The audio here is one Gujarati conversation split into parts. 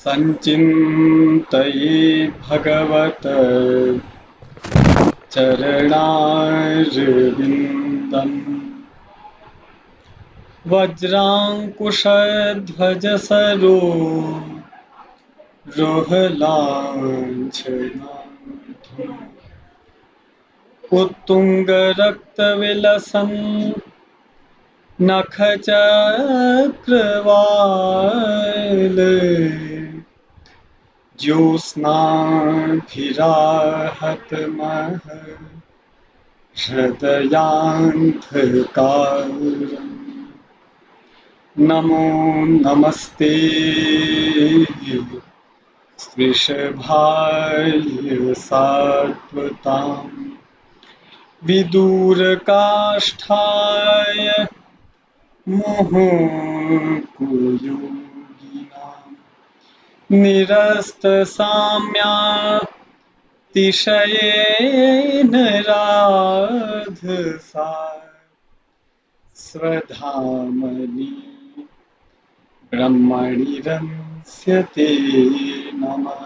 संचिन्तये भगवत चरणारविन्दम् वज्राङ्कुशध्वजसरो रोहलाञ्छनार्थम् उत्तुङ्गरक्तविलसन् नखचक्रवाले ज्योत्स्नाभिराहतमः हृदयान्धकारम् नमो नमस्ते वृषभाय सात्वताम् विदूरकाष्ठाय मुहुर्मुहुर्योगिनाम् निरस्तसाम्यातिशयेन राधसा स्वधामनि ब्रह्मणि रम्यते नमः।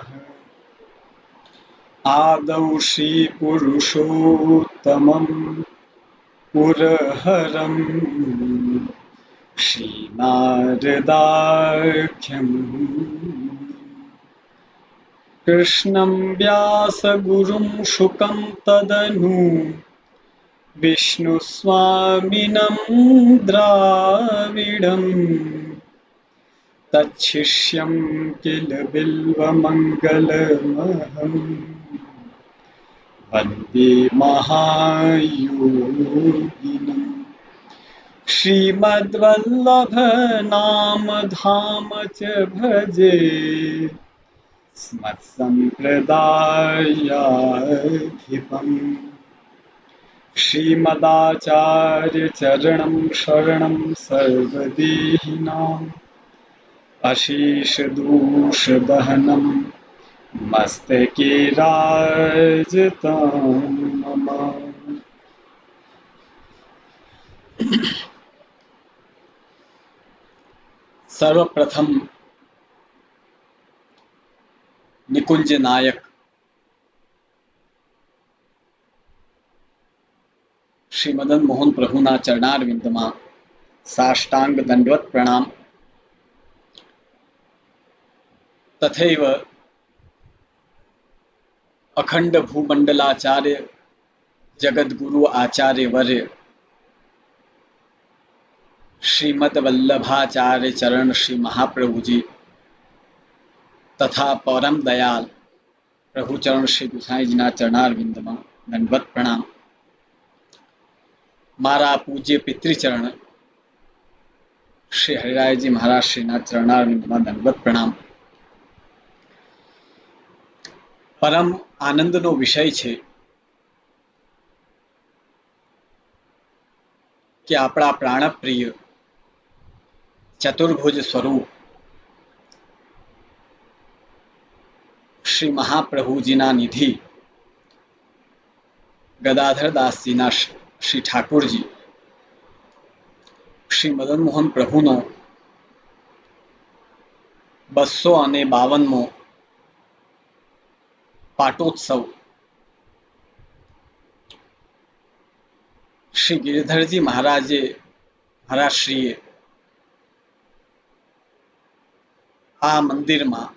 आदौ श्रीपुरुषोत्तमं पुरहरं श्रीनारदाख्यं कृष्णं व्यासगुरुं शुकं तदनु विष्णुस्वामिनं द्राविडं तच्छिष्यं किल बिल्वमङ्गलमहम् वन्दे महायोगिनम्। श्रीमद्वल्लभनाम धाम च भजे स्मत्सम्प्रदायाधिपम् श्रीमदाचार्यचरणं शरणं सर्वदेहिनाम् अशेषदोषदहनं मस्तके राजतां मम। सर्वप्रथम निकुंज नायक श्री मदन मोहन प्रभुना चरणारविंदમાં साष्टांग दंडवत प्रणाम तथैव अखंड भूमंडलाचार्य जगद्गुरु आचार्य वर्य श्रीमद वल्लभाचार्य चरण श्री महाप्रभु जी तथा परम दयाल प्रभु चरण श्री गुसाई जी चरणारविंदમાં दंडवत प्रणाम। मारा पूज्य पितृचरण श्री हरिराय जी महाराज श्री चरणारविंदમાં दंडवत प्रणाम। परम आनंदનો વિષય છે કે આપણા પ્રાણપ્રિય ચતુર્ભુજ સ્વરૂપ श्री महाप्रभुजीना निधि गदाधरदासजीना श्री ठाकुरजी श्री मदन मोहन प्रभुनो 252મો पाटोत्सव श्री गिरिधरजी महाराजश्रीए आ मंदिर में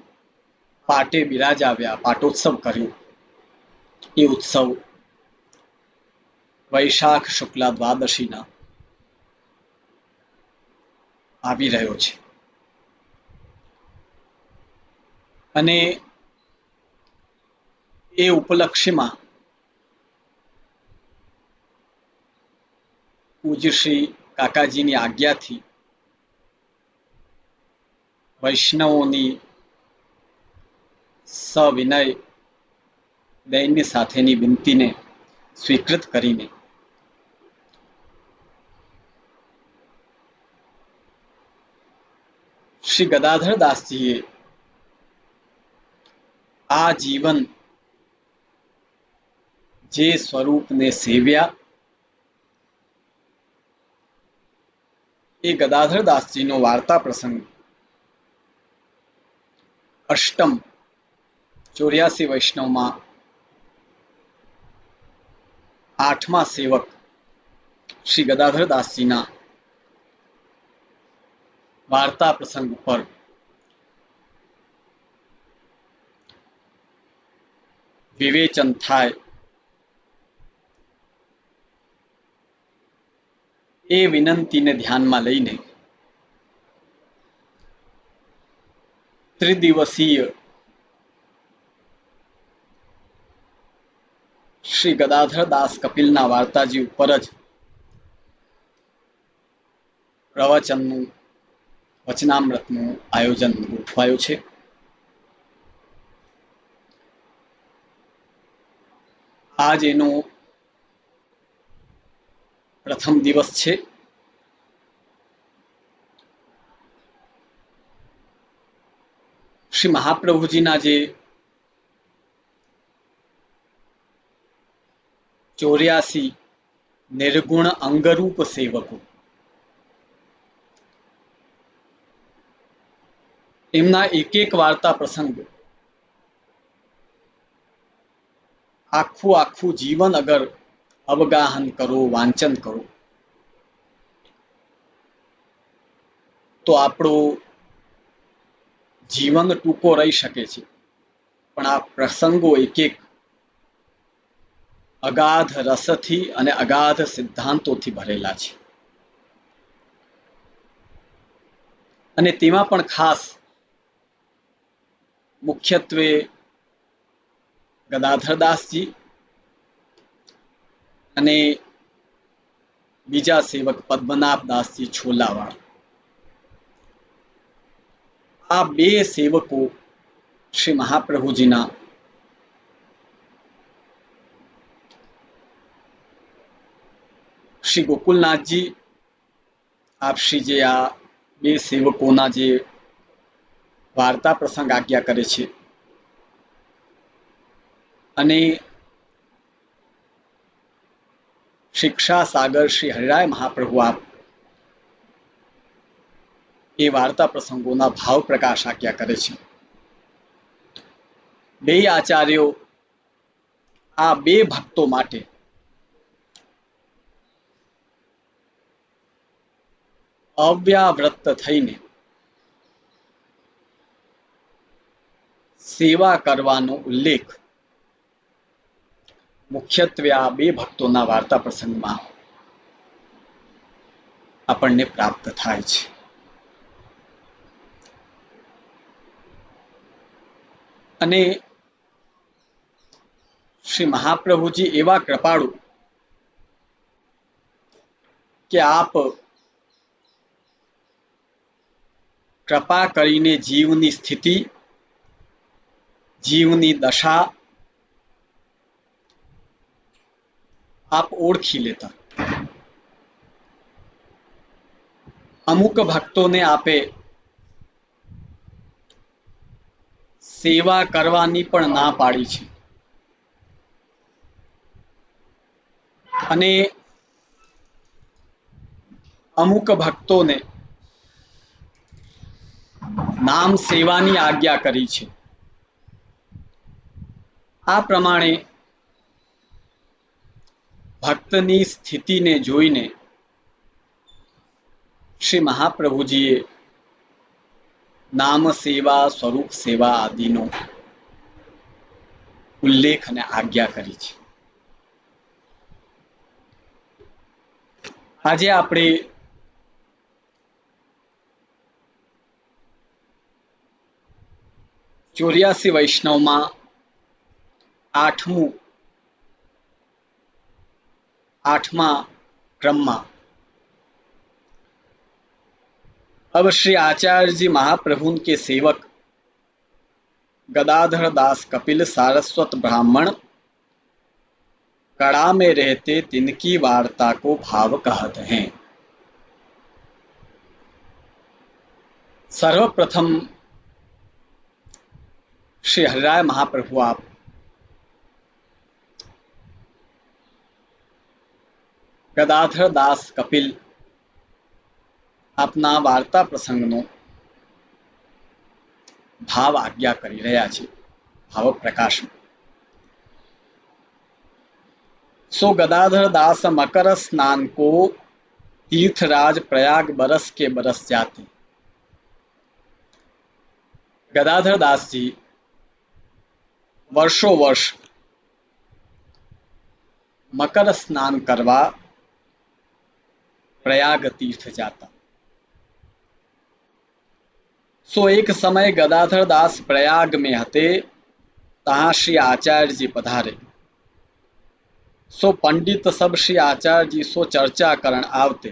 पाटे बिराजाव्या पाटोत्सव कर्यो। ये उत्सव वैशाख शुक्ला द्वादशीना આવી રહ્યો છે અને એ ઉપલક્ષ્યમાં પૂજ્ય શ્રી કાકાજીની આજ્ઞાથી વૈષ્ણવોની સવિનય દૈન્ય સાથેની વિનંતીને સ્વીકૃત કરીને શ્રી ગદાધરદાસજીએ આ જીવન જે સ્વરૂપને સેવ્યા એ ગદાધરદાસજીનો વાર્તા પ્રસંગ अष्टम 84 वैष्णवમાં આઠમા સેવક શ્રી ગદાધરદાસજીના વાર્તા પ્રસંગ ઉપર વિવેચન થાય એ વિનંતીને ધ્યાનમાં લઈને ત્રિદિવસીય શ્રી ગદાધરદાસ કપિલના વાર્તાજી ઉપર જ પ્રવચનનું વચનામૃતનું આયોજન ગોઠવાયું છે. આજ એનો પ્રથમ દિવસ છે. શ્રી મહાપ્રભુજીના જે 84 નિર્ગુણ અંગરૂપ સેવકો એમના એક એક વાર્તા પ્રસંગ આખું જીવન અગર અવગાહન કરો, વાંચન કરો તો આપણો જીવન ટૂંકો રહી શકે છે, પણ આ પ્રસંગો એક એક અગાધ રસથી અને અગાધ સિદ્ધાંતોથી ભરેલા છે. અને તેમાં પણ ખાસ મુખ્યત્વે ગદાધરદાસજી અને બીજા સેવક પદ્મનાભદાસજી છોલાવાળા, આ બે સેવકો શ્રી મહાપ્રભુજીના શ્રી ગોકુલનાથજી આપશ્રી જે આ બે સેવકોના જે વાર્તા પ્રસંગ આજ્ઞા કરે છે અને શિક્ષા સાગર શ્રી હરિરાય મહાપ્રભુ આપ એ વાર્તા પ્રસંગોના ભાવ પ્રકાશ આજ્ઞા કરે છે. બે આચાર્યો આ બે ભક્તો માટે અવ્યાવ્રત થઈને સેવા કરવાનો ઉલ્લેખ મુખ્યત્વે આ બે ભક્તોના વાર્તા પ્રસંગમાં આપણને પ્રાપ્ત થાય છે. અને શ્રી મહાપ્રભુજી એવા કૃપાળુ કે આપ કૃપા કરીને જીવની સ્થિતિ, જીવની દશા આપ ઓળખી લેતા. અમુક ભક્તોને આપે સેવા કરવાની પણ ના પાડી છે અને અમુક ભક્તોને નામ સેવાની આજ્ઞા કરી છે. આ પ્રમાણે ભક્તની સ્થિતિને જોઈને શ્રી મહાપ્રભુજીએ નામ સેવા, સ્વરૂપ સેવા આદિનો ઉલ્લેખ અને આજ્ઞા કરી છે. આજે આપણે ચોર્યાસી વૈષ્ણવમાં आठवां क्रम में अब श्री आचार्य जी महाप्रभु के सेवक गदाधर दास कपिल सारस्वत ब्राह्मण कड़ा में रहते तिनकी वार्ता को भाव कहते हैं. सर्वप्रथम श्री हरिराय महाप्रभु आप गदाधर दास कपिल अपना वार्ता प्रसंगनो ભાવ આજ્ઞા કરી રહ્યા છે ભાવ પ્રકાશમાં। सो गदाधर दास मकर स्नान को तीर्थराज प्रयाग बरस के बरस जाते। गदाधर दास जी वर्षों वर्ष मकर स्नान करवा प्रयाग तीर्थ जाता। सो एक समय गदाधर दास प्रयाग में हते तहां श्री आचार्य जी पधारे। सो पंडित सब श्री आचार्य जी सो चर्चा करण आवते।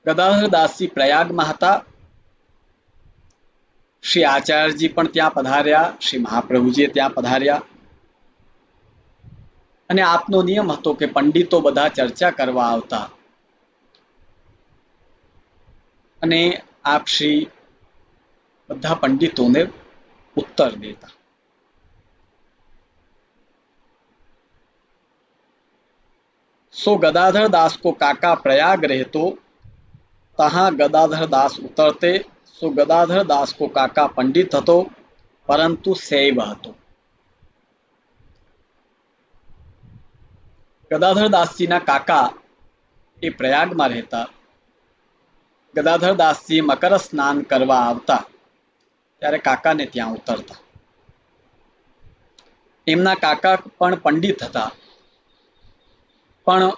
गदाधर दास जी प्रयाग में हता। श्री आचार्य जी पण त्यां पधार्या, श्री महाप्रभुजीए त्यां पधार्या અને આપનો નિયમ હતો કે પંડિતો બધા ચર્ચા કરવા આવતા અને આપ શ્રી બધા પંડિતોને उत्तर देता। सो गदाधर दास को काका प्रयाग रहतो तहां गदाधर दास उतरते। सो गदाधर दास को काका पंडित हतो परंतु सैव हतो। गदाधर दास जी ना काका ए प्रयाग में रहता। गदाधर दास जी मकर स्नान करवा आवता त्यारे काका ने त्यां उतरता। एमना काका पण पंडित हता पण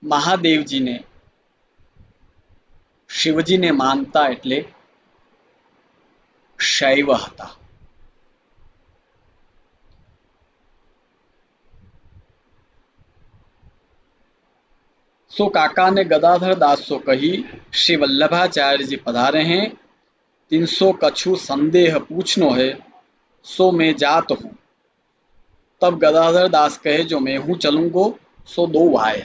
महादेवजी ने शिवजी ने मानता एटले शैव हता। सो काका ने गदाधर दास सो कही श्री वल्लभाचार्य जी पधारे हैं 300 कछु संदेह पूछनो है सो मैं जात हूं। तब गदाधर दास कहे जो मैं हूं चलूंगो सो दो आए।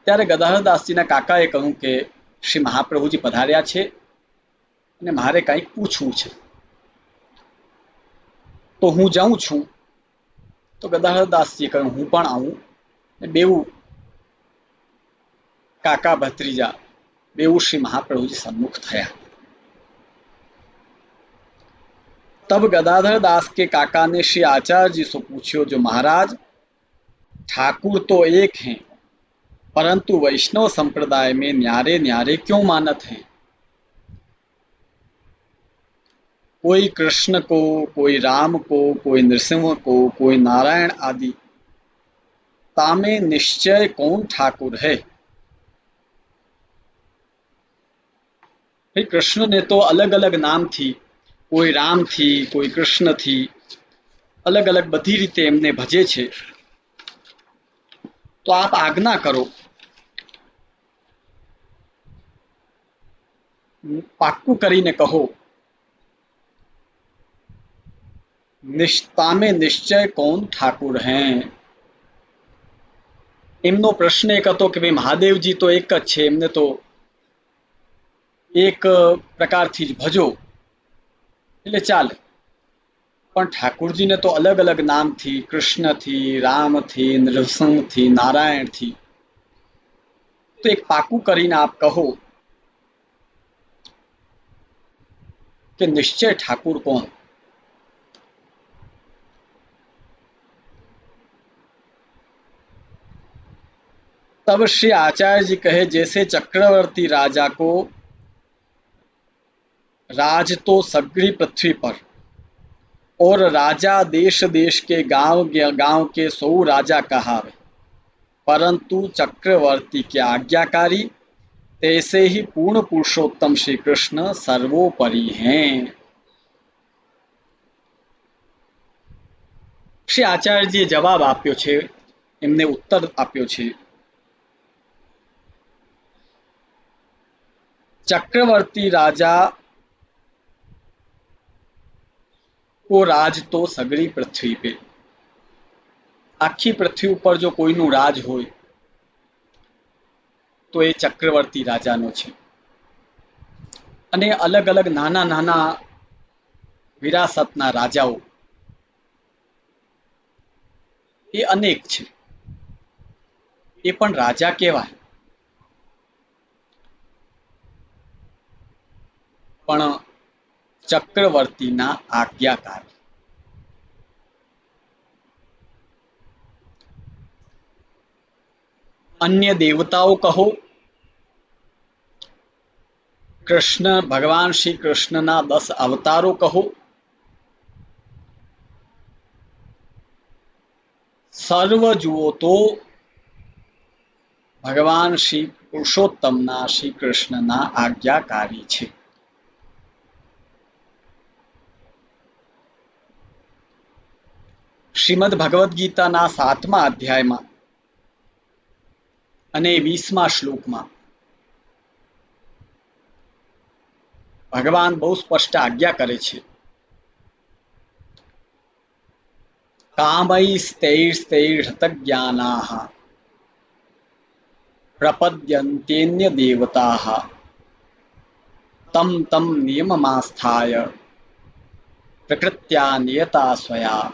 त्यारे गदाधर दास जी ना काकाए कहूं के श्री महाप्रभुजी पधार्या छे अने मारे कंईक पूछવું છે तो हूँ जाऊं छूं। तो गदाधर दास जी कहूं हूँ पण आऊं ने बेऊ काका भत्रीजा बेऊ श्री महाप्रभुजी सन्मुख थया। तब गदाधर दास के काका ने श्री आचार्य जी से पूछ्यो जो महाराज ठाकुर तो एक हैं परंतु वैष्णव संप्रदाय में न्यारे न्यारे क्यों मानत हैं। कोई कृष्ण को, कोई राम को, कोई नृसिंह को, कोई नारायण आदि तामे निश्चय कौन ठाकुर है। भाई कृष्ण ने तो अलग अलग नाम थी, कोई राम थी, कोई कृष्ण थी, अलग अलग बधी रीते एमने भजे छे। तो आप आज्ञा करो, पाक्कू करीने कहो निष्तामे निश्चय कौन ठाकुर हैं। एमनो प्रश्न एक हतो कि भाई महादेवजी तो एक ज छे, एमने तो एक प्रकारथी ज भजो એટલે ચાલે, પણ ઠાकुरजीને તો अलग अलग नाम थी, कृष्ण थी, राम थी, नृसिंह थी, नारायण थी। तो एक पाकू करीने आप कहो कि निश्चय ठाकुर कौन। तब श्री आचार्य जी कहे जैसे चक्रवर्ती राजा को राज तो सगड़ी पृथ्वी पर और राजा देश देश के गांव गांव के 100 राजा कहावे परंतु चक्रवर्ती के आज्ञाकारी तैसे ही पूर्ण पुरुषोत्तम श्री कृष्ण सर्वोपरि हैं। श्री आचार्य जी जवाब आप्यो छे, एमने उत्तर आप्यो छे चक्रवर्ती राजा को राज तो सगड़ी पृथ्वी पे, आखी पृथ्वी पर जो कोईनु राज होय तो ए चक्रवर्ती राजानो छे अने अलग अलग नाना नाना विरासतना राजाओ ए अनेक छे। એ પણ રાજા કહેવાય, પણ ચક્રવર્તીના આજ્ઞાકારી. અન્ય દેવતાઓ કહો, કૃષ્ણ ભગવાન શ્રી કૃષ્ણના 10 અવતારો કહો, સર્વ જુઓ તો ભગવાન શ્રી પુરુષોત્તમના શ્રી કૃષ્ણના આજ્ઞાકારી છે. શ્રીમદ ભગવદ્ ગીતાના 7મા અધ્યાયમાં અને 20મા શ્લોકમાં ભગવાન બહુ સ્પષ્ટ આજ્ઞા કરે છે. કામૈस्तैस्तैर्हतज्ञानाः પ્રપદ્યન્તેન્ય દેવતાઃ તમ તમ નિયમમાસ્થાય પ્રકૃત્યા નિયતા સ્વયા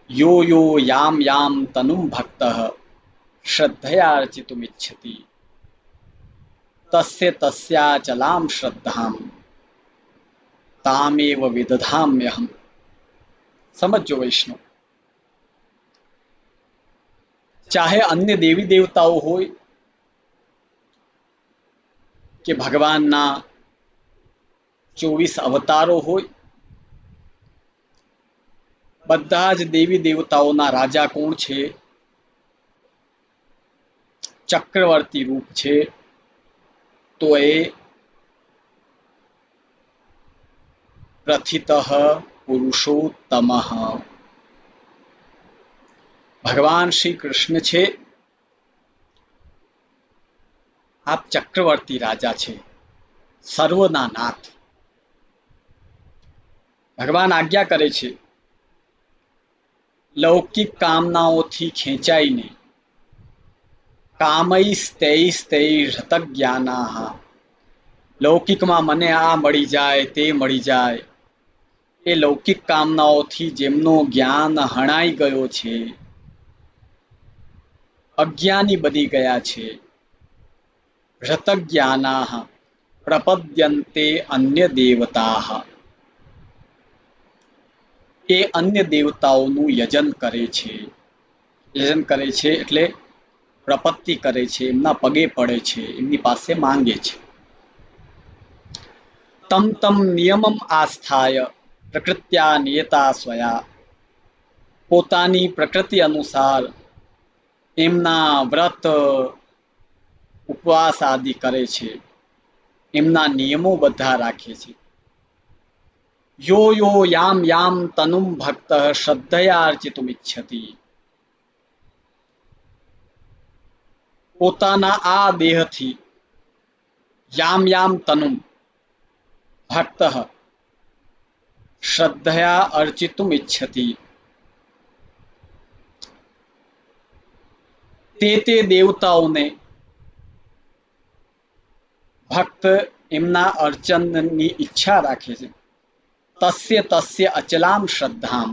યો યો યામ યામ તનુમ ભક્તઃ શ્રદ્ધયાર્ચિતુમિચ્છતિ તસ્ય તસ્યાચલામ શ્રદ્ધામ તામેવ વિદધામ્યહમ. સમજો વૈષ્ણવ, ચાહે અન્ય દેવી દેવતાઓ હોય કે ભગવાનના 24 અવતારો હોય, બધા જ દેવી દેવતાઓના રાજા કોણ છે? ચક્રવર્તી રૂપ છે. તો એ પ્રથિતઃ પુરુષોત્તમઃ ભગવાન શ્રી કૃષ્ણ છે. આપ ચક્રવર્તી રાજા છે, સર્વના નાથ. ભગવાન આજ્ઞા કરે છે, લૌકિક કામનાઓથી ખેંચાઈને કામૈस्तैस्तैर्हतज्ञानाः લૌકિકમાં મને આ મળી જાય, તે મળી જાય, એ લૌકિક કામનાઓથી જેમનો જ્ઞાન હણાઈ ગયો છે, અજ્ઞાની બની ગયા છે, હૃતજ્ઞાનાઃ પ્રપદ્યન્તે અન્ય દેવતાઃ એ અન્ય દેવતાઓનું યજન કરે છે. યજન કરે છે એટલે પ્રપત્તિ કરે છે, એમના પગે પડે છે, એમની પાસે માંગે છે. તમ તમ નિયમમ આસ્થાય પ્રકૃત્યા નિયતા સ્વયા પોતાની પ્રકૃતિ અનુસાર એમના વ્રત ઉપવાસ આદિ કરે છે, એમના નિયમો બધા રાખે છે. યો યો યામ યામ તનુમ ભક્તઃ શ્રદ્ધયાર્ચિતુમિચ્છતિ પોતાના આ દેહથી યામ યામ તનુમ ભક્તઃ શ્રદ્ધયા અર્ચિતુમિચ્છતિ તે દેવતાઓને ભક્ત એમના અર્ચનની ઈચ્છા રાખે છે. તસ્ય તસ્ય અચલામ શ્રદ્ધામ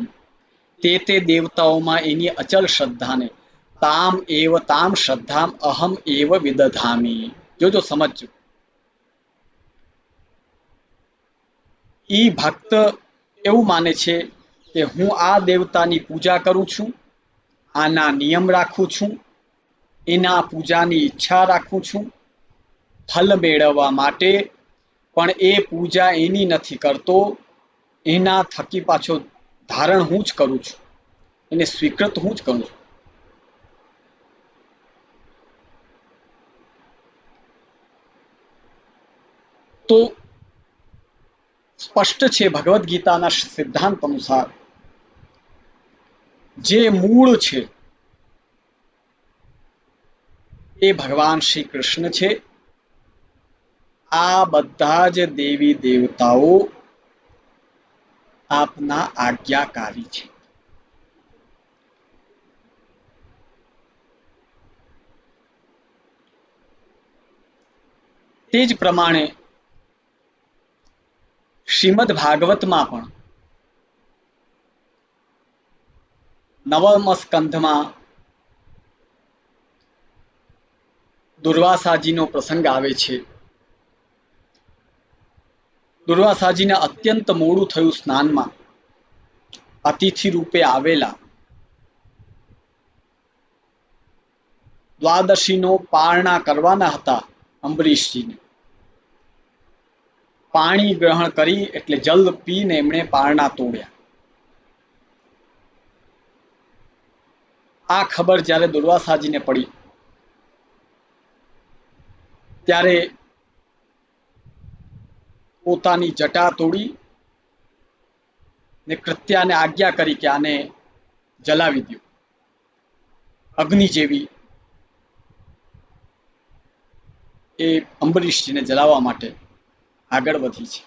તે દેવતાઓમાં એની અચલ શ્રદ્ધાને તામ શ્રદ્ધામ અહમ એવ વિદધામી. જોજો, સમજજો. ઈ ભક્ત એવું માને છે કે હું આ દેવતાની પૂજા કરું છું, આના નિયમ રાખું છું, એના પૂજાની ઈચ્છા રાખું છું ફલ મેળવવા માટે, પણ એ પૂજા એની નથી કરતો, એના થકી પાછો ધારણ હું જ કરું છું, એને સ્વીકૃત હું જ કરું છું. તો સ્પષ્ટ છે ભગવદ્ ગીતાના સિદ્ધાંત અનુસાર જે મૂળ છે એ ભગવાન શ્રી કૃષ્ણ છે. આ બધા જ દેવી દેવતાઓ આપના આજ્ઞાકારી છે. તે જ પ્રમાણે શ્રીમદ ભાગવતમાં પણ 9મા સ્કંધમાં દુર્વાસાજીનો પ્રસંગ આવે છે. દુર્વાસાજીને અત્યંત મોડું થયું સ્નાનમાં. અતિથિ રૂપે આવેલા દ્વાદશીનો પારણા કરવાના હતા અંબરીશજીને. પાણી ગ્રહણ કરી એટલે જલ પીને એમણે પારણા તોડ્યા. આ ખબર જ્યારે દુર્વાસાજીને પડી ત્યારે પોતાની જટા તોડી ને કૃત્યાને આજ્ઞા કરી કે આને જલાવી દો. અગ્નિ જેવી એ અંબરીશજીને જલાવવા માટે આગળ વધી છે.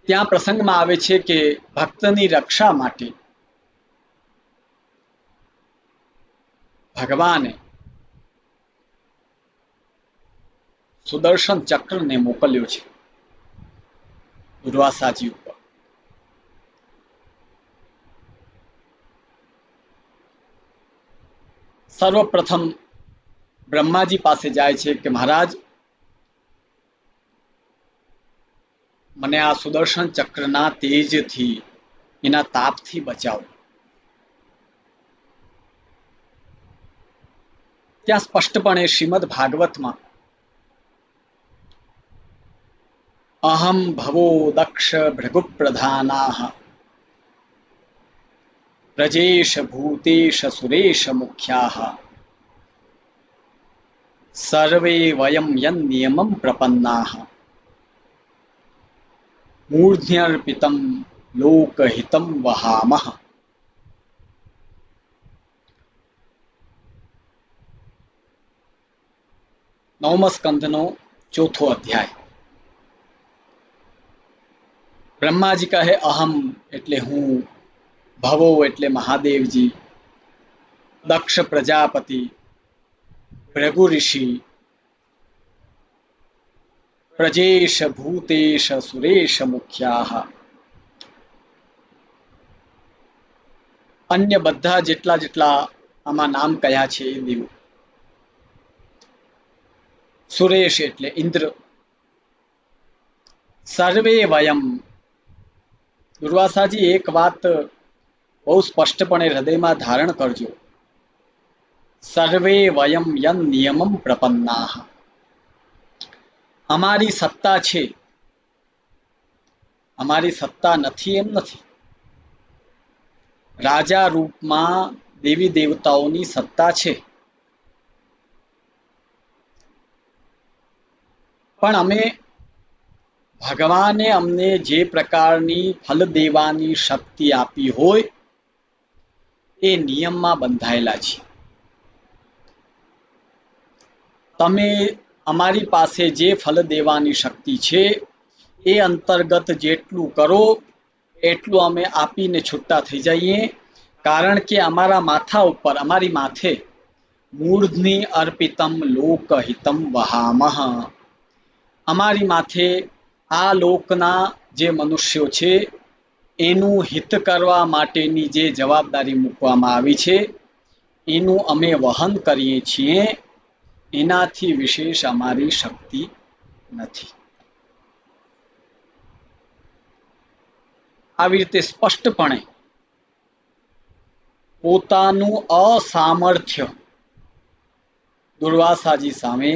ત્યાં પ્રસંગમાં આવે છે કે ભક્તની રક્ષા માટે ભગવાને સુદર્શન ચક્રને મોકલ્યો છે દુર્વાસાજી ઉપર. સર્વપ્રથમ બ્રહ્માજી પાસે જાય છે કે મહારાજ, મને આ સુદર્શન ચક્રના તેજથી, એના તાપથી બચાવો. ત્યાં સ્પષ્ટપણે શ્રીમદ ભાગવતમાં અહમ ભવો દક્ષ ભૃગુપ્રધાનાઃ પ્રજેશ ભૂતેશ સુરેશ મુખ્યાઃ સર્વે વયમ યન્નિયમં પ્રપન્નાઃ મૂર્ધ્યર્પિતમ લોકહિતમ વહામઃ. નવમ સ્કંધનો 4થો અધ્યાય. બ્રહ્માજી કહે અહમ એટલે હું, ભવો એટલે મહાદેવજી, દક્ષ પ્રજાપતિ, ભૃગુ ઋષિ, પ્રજેશ ભૂતેશ સુરેશ મુખ્યાઃ, અન્ય બધા જેટલા જેટલા આમાં નામ કયા છે એ દેવો. સુરેશ એટલે ઇન્દ્ર. સર્વે વયમ. દુર્વાસાજી એક વાત બહુ સ્પષ્ટપણે હૃદયમાં ધારણ કરજો. સર્વે વયમ યન નિયમમ પ્રપન્નાઃ. અમારી સત્તા છે, અમારી સત્તા નથી એમ નથી. રાજા રૂપમાં દેવી દેવતાઓની સત્તા છે, પણ અમે ભગવાને અમને જે પ્રકારની ફલ દેવાની શક્તિ આપી હોય એ નિયમમાં બંધાયેલા છે. તમે અમારી પાસે જે ફલ દેવાની શક્તિ છે એ અંતર્ગત જેટલું કરો એટલું અમે આપીને છૂટા થઈ જઈએ, કારણ કે અમારા માથા ઉપર, અમારી માથે મૂર્ધની અર્પિતમ લોકહિતમ વહામઃ. અમારી માથે આ લોકના જે મનુષ્યો છે એનું હિત કરવા માટેની જે જવાબદારી મૂકવામાં આવી છે એનું અમે વહન કરીએ છીએ. એનાથી વિશેષ અમારી શક્તિ નથી. આવી રીતે સ્પષ્ટપણે પોતાનું અસામર્થ્ય દુર્વાસાજી સામે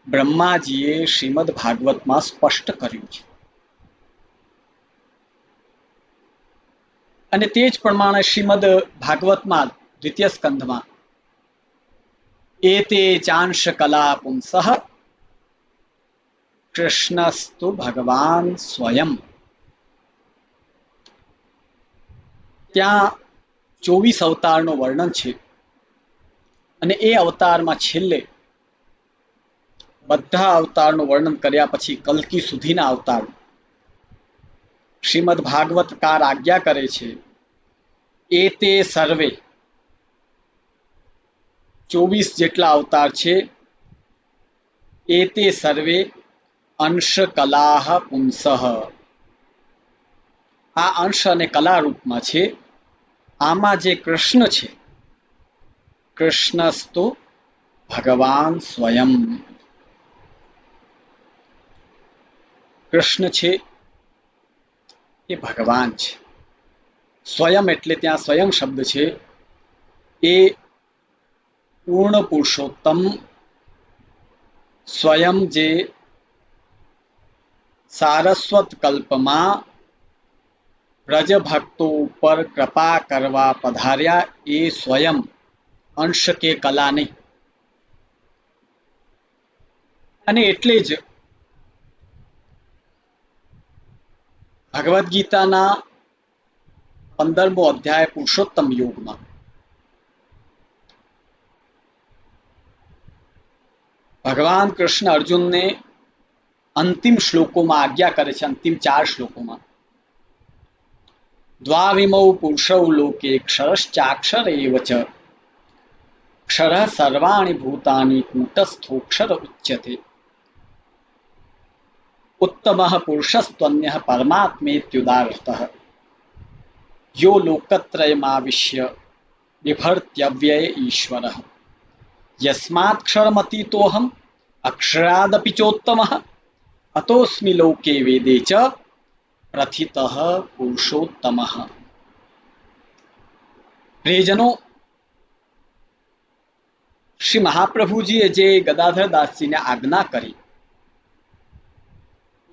બ્રહ્માજીએ શ્રીમદ ભાગવતમાં સ્પષ્ટ કર્યું છે. અને તે જ પ્રમાણે શ્રીમદ ભાગવતમાં દ્વિતીય સ્કંધમાં એતે ચાંશ કલા પુંસઃ કૃષ્ણસ્તુ ભગવાન સ્વયં. ત્યાં 24 અવતારનું વર્ણન છે અને એ અવતારમાં છેલ્લે બધા અવતારનું વર્ણન કર્યા પછી કલ્કી સુધીના અવતાર શ્રીમદ ભાગવતકાર આજ્ઞા કરે છે એતે સર્વે 24 જેટલા અવતાર છે એતે સર્વે અંશ કલાહ પુંસઃ. આ અંશ અને કલા રૂપમાં છે. આમાં જે કૃષ્ણ છે, કૃષ્ણસ્તુ ભગવાન સ્વયં. કૃષ્ણ છે એ ભગવાન છે. સ્વયં એટલે ત્યાં સ્વયં શબ્દ છે એ પૂર્ણ પુરુષોત્તમ સ્વયં જે સારસ્વત કલ્પમાં વ્રજ ભક્તો ઉપર કૃપા કરવા પધાર્યા એ સ્વયં, અંશ કે કલા નહીં. અને એટલે જ ભગવદ્ ગીતાના 15મો અધ્યાય પુરુષોત્તમ યોગમાં ભગવાન કૃષ્ણ અર્જુનને અંતિમ શ્લોકોમાં આજ્ઞા કરે છે. અંતિમ 4 શ્લોકોમાં દ્વાવિમૌ પુરુષૌ લોકે ક્ષરશ્ચાક્ષર એવ ચ ક્ષરઃ સર્વાણિ ભૂતાનિ કૂટસ્થોક્ષર ઉચ્યતે ઉત્તમઃ પુરુષસ્ત્વન્યઃ પરમાત્મેત્યુદારતઃ યો લોકત્રયમાવિશ્ય બિભર્ત્યવ્યય ઈશ્વરઃ યસ્માત્ક્ષરમતીતોऽહम् અક્ષરાદપि ચોત્તમઃ અતોऽસ્મિ લોકે વેદે ચ પ્રથિતઃ પુરુષોત્તમઃ. પ્રિયજનો, શ્રી મહાપ્રભુજીએ જે ગદાધર દાસજીને આજ્ઞા કરી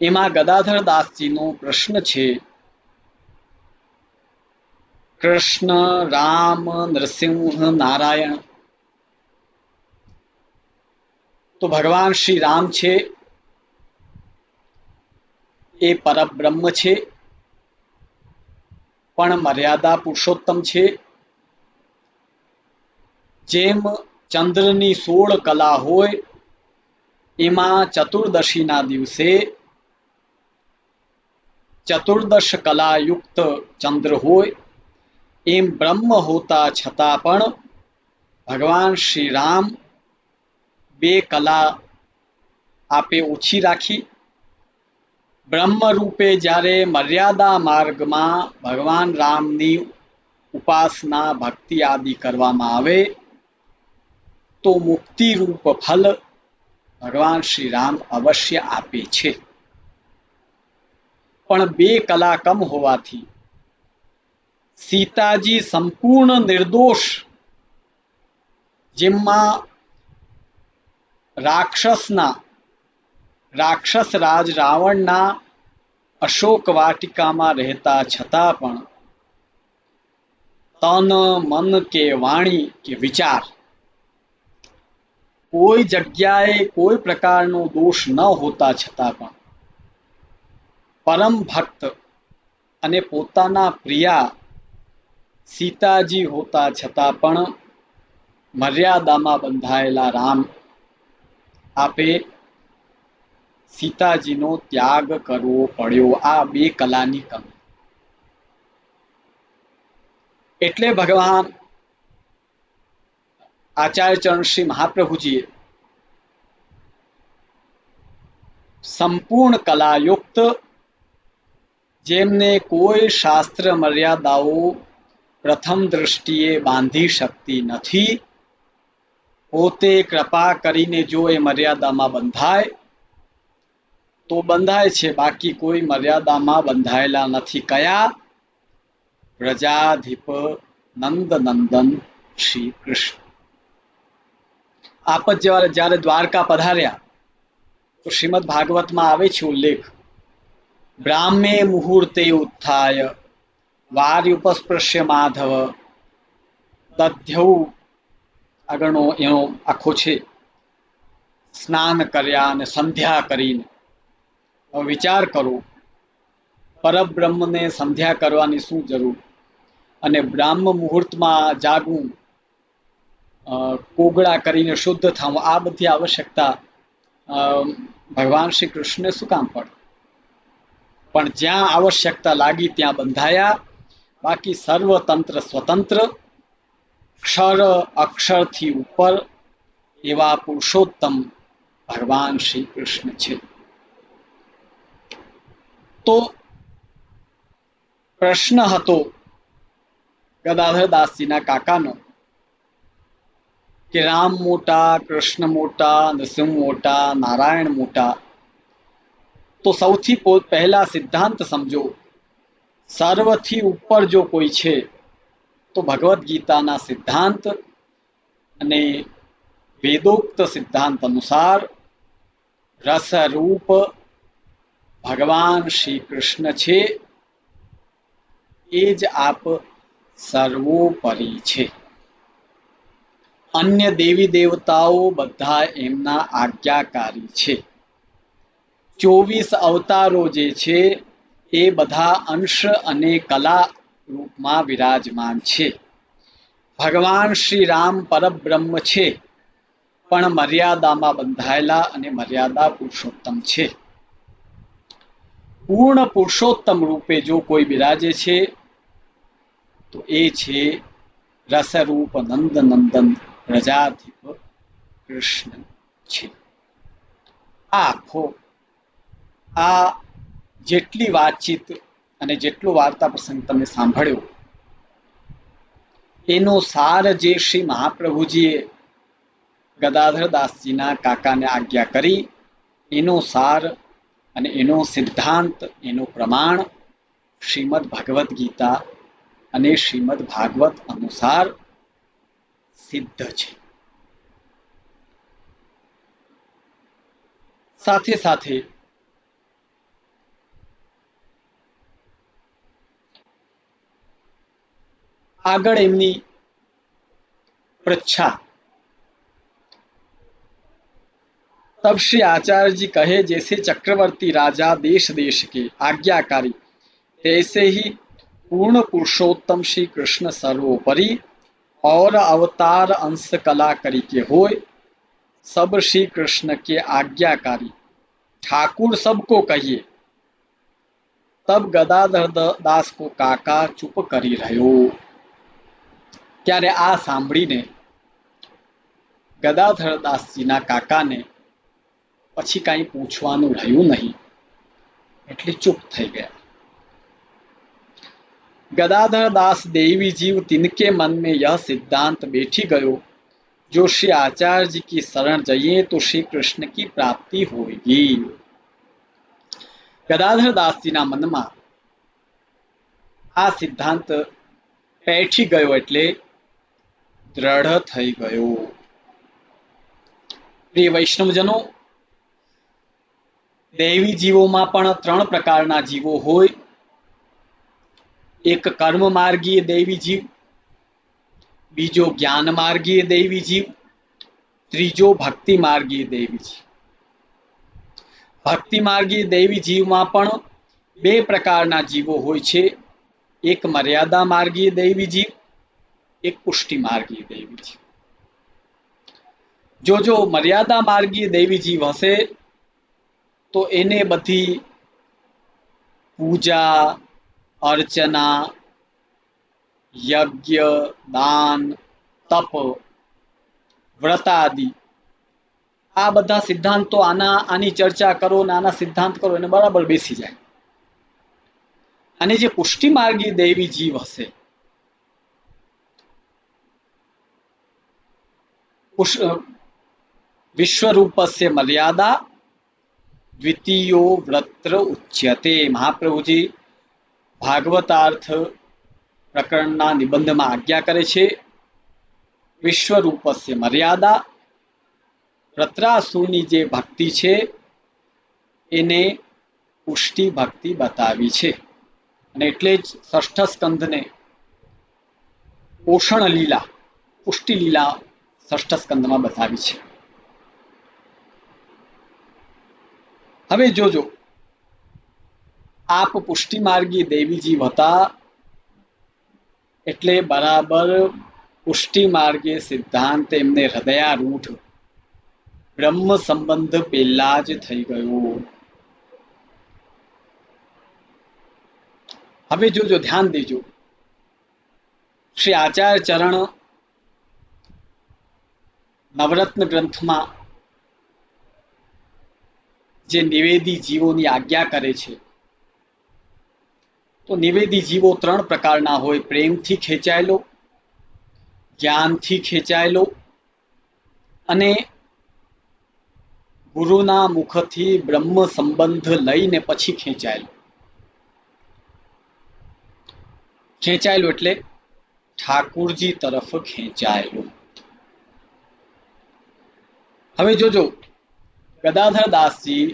એમાં ગદાધર દાસજીનો પ્રશ્ન છે કૃષ્ણ, રામ, નરસિંહ, નારાયણ. તો ભગવાન શ્રી રામ છે એ પરબ્રહ્મ છે, પણ મર્યાદા પુરુષોત્તમ છે. જેમ ચંદ્રની 16 કલા હોય એમાં ચતુર્દશીના દિવસે ચતુર્દશ કલાયુક્ત ચંદ્ર હોય, એમ બ્રહ્મ હોતા છતાં પણ ભગવાન શ્રી રામ 2 કલા આપે ઓછી રાખી. બ્રહ્મ રૂપે જ્યારે મર્યાદા માર્ગમાં ભગવાન રામની ઉપાસના ભક્તિ આદિ કરવામાં આવે તો મુક્તિ રૂપ ફલ ભગવાન શ્રી રામ અવશ્ય આપે છે. પણ 2 કલા કમ હોવાથી સીતાજી સંપૂર્ણ નિર્દોષ, જેમાં રાક્ષસ રાજ રાવણના અશોક વાટિકામાં રહેતા છતાં પણ તન, મન કે વાણી કે વિચાર કોઈ જગ્યાએ કોઈ પ્રકારનો દોષ ન હોતા છતાં પણ પરમ ભક્ત અને પોતાના પ્રિયા સીતાજી હોતા છતાં પણ મર્યાદામાં બંધાયેલા રામ આપે સીતાજીનો ત્યાગ કરવો પડ્યો. આ 2 કલાની કમી. એટલે ભગવાન આચાર્ય ચરણ શ્રી મહાપ્રભુજીએ સંપૂર્ણ કલાયુક્ત, જેમને કોઈ શાસ્ત્ર મર્યાદાઓ પ્રથમ દ્રષ્ટિએ બાંધી શકતી નથી, પોતે કૃપા કરીને જો એ મર્યાદામાં બંધાય તો બંધાય છે, બાકી કોઈ મર્યાદામાં બંધાયેલા નથી. કયા? વ્રજાધિપ નંદ નંદન શ્રી કૃષ્ણ. આપ જ્યારે દ્વારકા પધાર્યા તો શ્રીમદ ભાગવતમાં આવે છે ઉલ્લેખ, બ્રાહ્મે મુહૂર્તે ઉત્થાય વાર્યુપસ્પૃશ્ય માધવ દધ્યૌ, આગળનો એનો આખો છે, સ્નાન કર્યા અને સંધ્યા કરીને. હવે વિચાર કરો, પરબ્રહ્મને સંધ્યા કરવાની શું જરૂર? અને બ્રાહ્મ મુહૂર્તમાં જાગવું, કોગળા કરીને શુદ્ધ થવું, આ બધી આવશ્યકતા ભગવાન શ્રી કૃષ્ણને શું કામ પડે? પણ જ્યાં આવશ્યકતા લાગી ત્યાં બંધાયા, બાકી સર્વતંત્ર સ્વતંત્ર, ક્ષર અક્ષરથી ઉપર એવા પુરુષોત્તમ ભગવાન શ્રી કૃષ્ણ છે. તો પ્રશ્ન હતો ગદાધર દાસજીના કાકાનો કે રામ મોટા, કૃષ્ણ મોટા, નૃસિંહ મોટા, નારાયણ મોટા, તો સૌથી પહેલા સિદ્ધાંત સમજો, સર્વથી ઉપર જો કોઈ છે તો ભગવદ્ ગીતાના સિદ્ધાંત અને વેદોક્ત સિદ્ધાંત અનુસાર રસરૂપ ભગવાન શ્રી કૃષ્ણ છે, એ જ આપ સર્વોપરી છે. અન્ય દેવી દેવતાઓ બધા એમના આજ્ઞાકારી છે. 24 અવતારો જે છે એ બધા અંશ અને કલા રૂપમાં વિરાજમાન છે. ભગવાન શ્રી રામ પરબ્રહ્મ છે, પણ મર્યાદામાં બંધાયેલા અને મર્યાદા પુરુષોત્તમ છે. પૂર્ણ પુરુષોત્તમ રૂપે જો કોઈ બિરાજે છે તો એ છે રસરૂપ નંદ નંદન પ્રજાધિપ કૃષ્ણ છે. આ જેટલી વાતચીત અને જેટલો વાર્તા પ્રસંગ તમે સાંભળ્યો, એનો સાર જે શ્રી મહાપ્રભુજીએ ગદાધરદાસજીના કાકાને આજ્ઞા કરી, એનો સાર અને એનો સિદ્ધાંત, એનો પ્રમાણ શ્રીમદ ભગવદ્ ગીતા અને શ્રીમદ ભાગવત અનુસાર સિદ્ધ છે. સાથે સાથે આગળ એમની પૃચ્છા, तब श्री आचार्य जी कहे, जैसे चक्रवर्ती राजा देश देश के आज्ञाकारी, तैसे ही पूर्ण पुरुषोत्तम श्री कृष्ण सर्वोपरि और अवतार अंश कला करी के होय, सब श्री कृष्ण के आज्ञाकारी ठाकुर सबको कहिए. तब गदाधर दास को काका चुप કરી રહ્યો. ત્યારે આ સાંભળીને ગદાધર દાસજીના કાકાને પછી કાંઈ પૂછવાનું રહ્યું નહીં, એટલે ચૂપ થઈ ગયા. गदाधर दास देवी जीव तिनके मन में यह सिद्धांत बैठी गयो, जो श्री आचार्य जी की शरण जाइए तो श्री कृष्ण की प्राप्ति होगी. गदाधर दास जी ना मन में आ सिद्धांत बैठी गयो એટલે દ્રઢ થઈ ગયો. પ્રિય વૈષ્ણવજનો, દૈવી જીવોમાં પણ 3 પ્રકારના જીવો હોય. એક કર્મ માર્ગીય દૈવી જીવ, બીજો જ્ઞાન માર્ગીય દૈવી જીવ, ત્રીજો ભક્તિ માર્ગીય દૈવી જીવ. ભક્તિ માર્ગીય દૈવી જીવમાં પણ 2 પ્રકારના જીવો હોય છે. એક મર્યાદા માર્ગીય દૈવી જીવ, એક પુષ્ટિ માર્ગીય દૈવી જીવ. જો મર્યાદા માર્ગીય દૈવી જીવ હશે તો એને બધી પૂજા, अर्चना, यज्ञ, दान, तप, व्रत आदि आ बधा सिद्धांतो आनी चर्चा करो ने आना सिद्धांत करो एने बराबर बेसी जाए. अने जे पुष्टि मार्गी देवी जीव हशे, विश्वरूपस्य मर्यादा द्वितीयो व्रत्र उच्यते. महाप्रभुजी भागवतार्थ प्रकरणना निबंधमां आज्ञा करे छे, विश्वरूपस्य मर्यादा, वृत्रासुरनी जे भक्ति छे एने पुष्टि भक्ति बतावी छे. अने एटले ज षष्ठ स्कंधने पोषण लीला, पुष्टि लीला षष्ठ स्कंधमां बतावी छे. हवे जोजो, आप पुष्टि मार्गी देवी जीव हता एटले बराबर पुष्टि मार्गे सिद्धांत एमने हृदयारूढ़ ब्रह्म संबंध पहेला ज थई गयो. हवे जोजो, ध्यान देजो. श्री आचार्य चरण नवरत्न ग्रंथ में जे निवेदी जीवोनी आज्ञा करे छे, तो निवेदी जीवो 3 प्रकारना होय. प्रेम थी खेचायेलो, ज्ञान थी खेचायेलो અને ગુરુના મુખથી બ્રહ્મ સંબંધ લઈને પછી ખેંચાયેલું એટલે ઠાકુરજી તરફ ખેંચાયેલું. હવે જોજો, ગદાધર દાસજી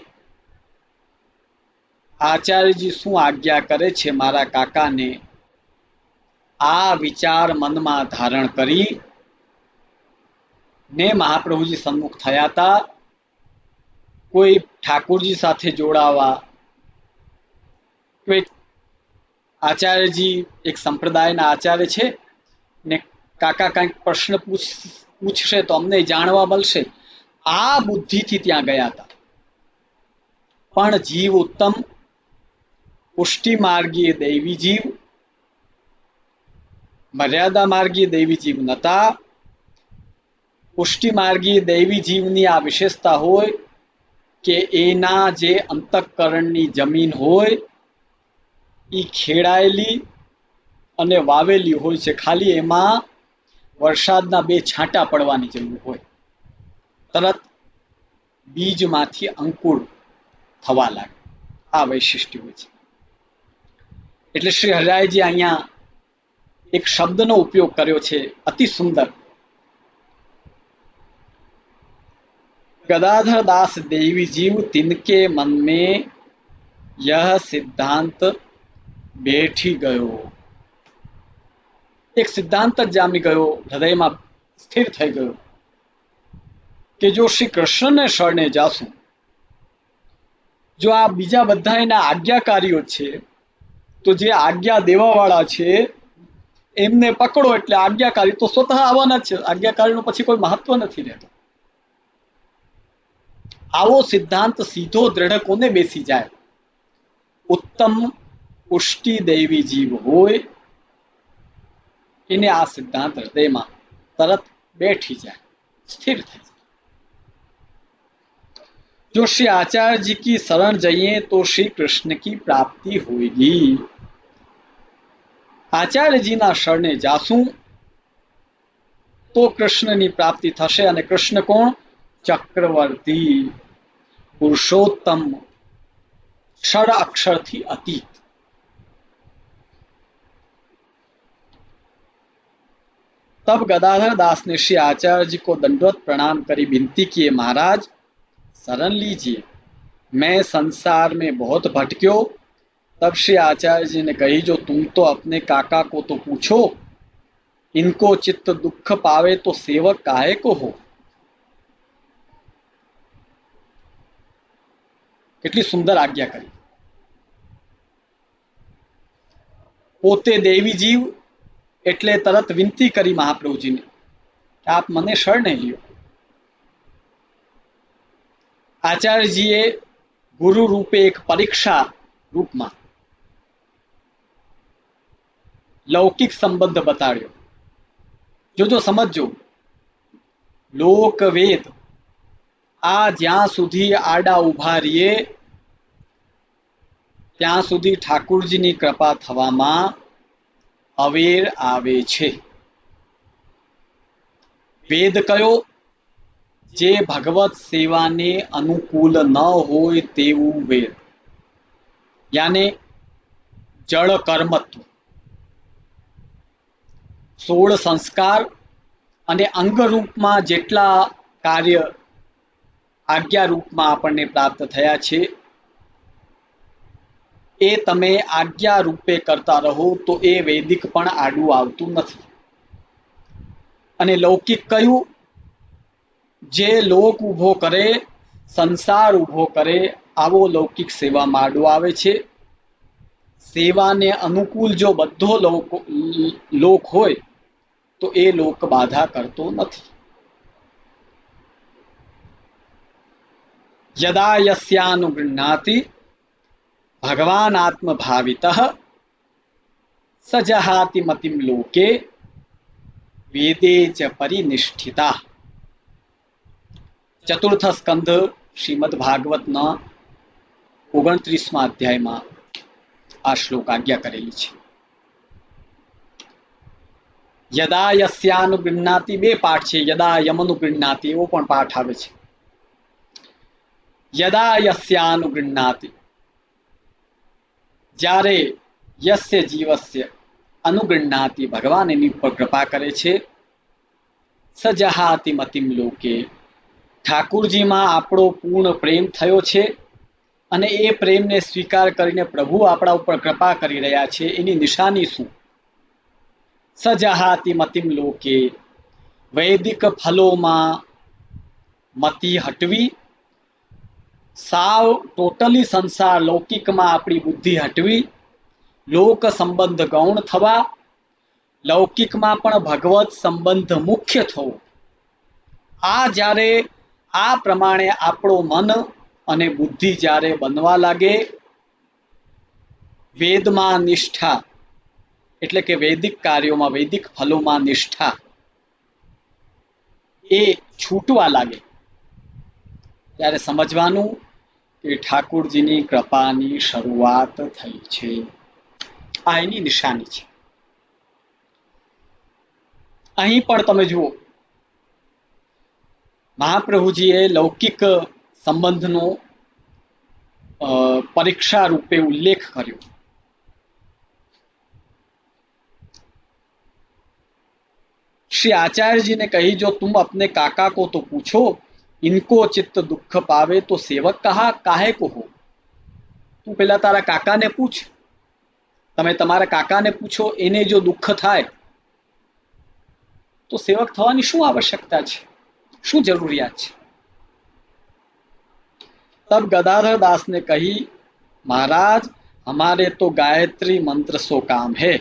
આચાર્યજી શું આજ્ઞા કરે છે મારા કાકાને, આ વિચાર મનમાં ધારણ કરી ને મહાપ્રભુજી સન્મુખ થયા હતા. કોઈ ઠાકોરજી સાથે જોડાવા, કોઈ આચાર્યજી એક સંપ્રદાયના આચાર્ય છે ને કાકા કંઈક પ્રશ્ન પૂછશે તો અમને જાણવા મળશે, આ બુદ્ધિથી ત્યાં ગયા હતા. પણ જીવ ઉત્તમ, પુષ્ટિ માર્ગીય દૈવી જીવ, મર્યાદા માર્ગીય દૈવી જીવ નતા. પુષ્ટિ માર્ગીય દૈવી જીવની આ વિશેષતા હોય કે એના જે અંતઃકરણની જમીન હોય એ ખેડાયેલી અને વાવેલી હોય છે. ખાલી એમાં વરસાદના 2 છાંટા પડવાની જરૂર હોય, તરત બીજમાંથી અંકુર થવા લાગે. આ વૈશિષ્ટ્ય હોય છે. એટલે શ્રી હરિરાયજી અહીંયા એક શબ્દનો ઉપયોગ કર્યો છે, અતિ સુંદર. गदाधर दास देवी जीव तिनके मन में यह सिद्धांत બેઠી ગયો. એક સિદ્ધાંત જ જામી ગયો, હૃદયમાં સ્થિર થઈ ગયો કે જો શ્રી કૃષ્ણને શરણે જાશું, જો આ બીજા બધા એના આજ્ઞાકારીઓ છે, તો જે આજ્ઞા દેવાવાળા છે એમને પકડો એટલે આજ્ઞાકારી તો સ્વતઃ આવવાના જ છે. આજ્ઞાકારીનું પછી કોઈ મહત્વ નથી રહેતું. આવો સિદ્ધાંત સીધો દ્રઢ કોને બેસી જાય? ઉત્તમ પુષ્ટિ દૈવી જીવ હોય એને આ સિદ્ધાંત હૃદયમાં તરત બેઠી જાય, स्थिर થઈ જાય. जो श्री आचार्य जी की शरण जाइए तो श्री कृष्ण की प्राप्ति होगी. આચાર્યજીના શરણે જાશું તો કૃષ્ણની પ્રાપ્તિ થશે. અને કૃષ્ણ કોણ? ચક્રવર્તી, પુરુષોત્તમ, षड अक्षर थी अतीत. तब गदाधर दास ने श्री आचार्य जी को दंडवत प्रणाम करी विनती किए, महाराज शरण लीजिए, मैं संसार में बहुत भटक्यो. तब श्री आचार्य जी ने कही, जो तुम तो अपने काका को तो पूछो, इनको चित्त दुख पावे तो सेवक काहे को हो. કેટલી સુંદર આજ્ઞા કરી. પોતે દેવી જીવ એટલે તરત વિનંતી કરી મહાપ્રભુજીને કે આપ મને શરણે લ્યો. આચાર્યજીએ ગુરુ રૂપે એક પરીક્ષા રૂપમાં લૌકિક સંબંધ બતાડ્યો. જોજો, સમજજો, લોકવેદ આ જ્યાં સુધી આડા ઉભા રહીએ ત્યાં સુધી ઠાકુરજીની કૃપા થવામાં અવેર આવે છે. વેદ કયો? જે ભગવત સેવાને અનુકૂળ ન હોય તેવું વેદ, યાને જળ કર્મત્વ, 16 સંસ્કાર અને અંગ રૂપમાં જેટલા કાર્ય આજ્ઞા રૂપમાં આપણને પ્રાપ્ત થયા છે એ તમે આજ્ઞા રૂપે કરતા રહો તો એ વૈદિક પણ આડું આવતું નથી. અને લૌકિક કયું? જે લોક ઊભો કરે, સંસાર ઊભો કરે, આવો લૌકિક સેવામાં આડો આવે છે. સેવાને અનુકૂળ જો બધો લોક હોય તો એ લોક બાધા કરતો નથી. यदा यस्यानुगृह्णाति भगवान आत्मभावितः स जहाति मतिम लोके वेदे च परिनिष्ठिता. चतुर्थ स्कंध श्रीमद् भागवतना 29મા અધ્યાયમાં આ શ્લોક આજ્ઞા કરેલી છે. યદા યસ્યાનુગૃહ્ણાતિ, બે પાઠ છે, યદા યમનુગૃહ્ણાતિ એવો પણ પાઠ આવે છે. યદા યસ્યાનુગૃહ્ણાતિ, જ્યારે યસ્ય જીવસ્ય અનુગૃહ્ણાતિ, ભગવાન એની ઉપર કૃપા કરે છે. સજહાતિ મતિમ લોકે, ઠાકુરજીમાં આપણો પૂર્ણ પ્રેમ થયો છે અને એ પ્રેમને સ્વીકાર કરીને પ્રભુ આપણા ઉપર કૃપા કરી રહ્યા છે. એની નિશાની શું? સજહાતિ મતિમ લોકે, વૈદિક ફલોમાં મતિ હટવી, સાવ ટોટલી સંસાર લૌકિકમાં આપણી બુદ્ધિ હટવી, લોક સંબંધ ગૌણ થવા, લૌકિકમાં પણ ભગવત સંબંધ મુખ્ય થવો. આ જ્યારે આ પ્રમાણે આપણું મન અને બુદ્ધિ જ્યારે બનવા લાગે, વેદમાં નિષ્ઠા એટલે કે વૈદિક કાર્યોમાં, વૈદિક ફલોમાં નિષ્ઠા એ છૂટવા લાગે, ત્યારે સમજવાનું કે ઠાકુરજીની કૃપાની શરૂઆત થઈ છે. આ એની નિશાની છે. અહીં પણ તમે જુઓ, મહાપ્રભુજીએ લૌકિક સંબંધનો પરીક્ષા રૂપે ઉલ્લેખ કર્યો. श्री आचार्य जी ने कही, जो तुम अपने काका को तो पूछो, इनको चित्त दुख पावे तो सेवक कहा काहे को हो. તું પેલા તારા કાકાને પૂછ, તમે તમારા કાકાને પૂછો, એને જો દુઃખ થાય તો સેવક થવાની શું આવશ્યકતા છે, શું જરૂરિયાત છે. तब गदाधर दास ने कही, महाराज हमारे तो गायत्री मंत्र सो काम है.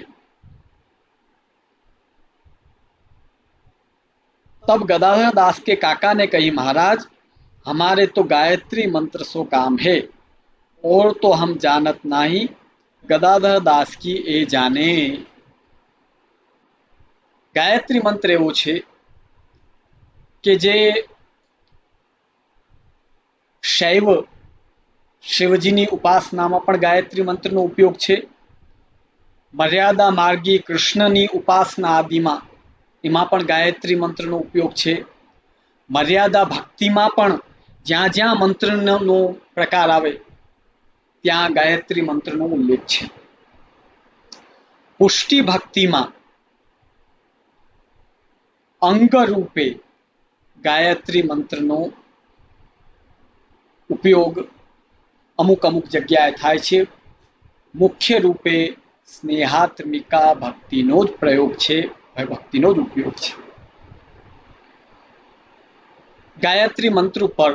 तब गदाधर दास के काका ने कही, महाराज हमारे तो गायत्री मंत्र सो काम है, और तो हम जानत नहीं. गदाधर दास की ए जाने. ગાયત્રી મંત્ર એવો છે કે જે શૈવ શિવજીની ઉપાસનામાં પણ ગાયત્રી મંત્રનો ઉપયોગ છે. મર્યાદા માર્ગી કૃષ્ણની ઉપાસના આદિમાં એમાં પણ ગાયત્રી મંત્રનો ઉપયોગ છે. મર્યાદા ભક્તિમાં પણ જ્યાં જ્યાં મંત્રનો પ્રકાર આવે ત્યાં ગાયત્રી મંત્રનો ઉલ્લેખ છે. પુષ્ટિ ભક્તિમાં અંગ રૂપે ગાયત્રી મંત્રનો ઉપયોગ અમુક અમુક જગ્યાએ થાય છે. મુખ્ય રૂપે સ્નેહાત્મિકા ભક્તિનો જ પ્રયોગ છે, ભક્તિનો જ ઉપયોગ છે. ગાયત્રી મંત્ર પર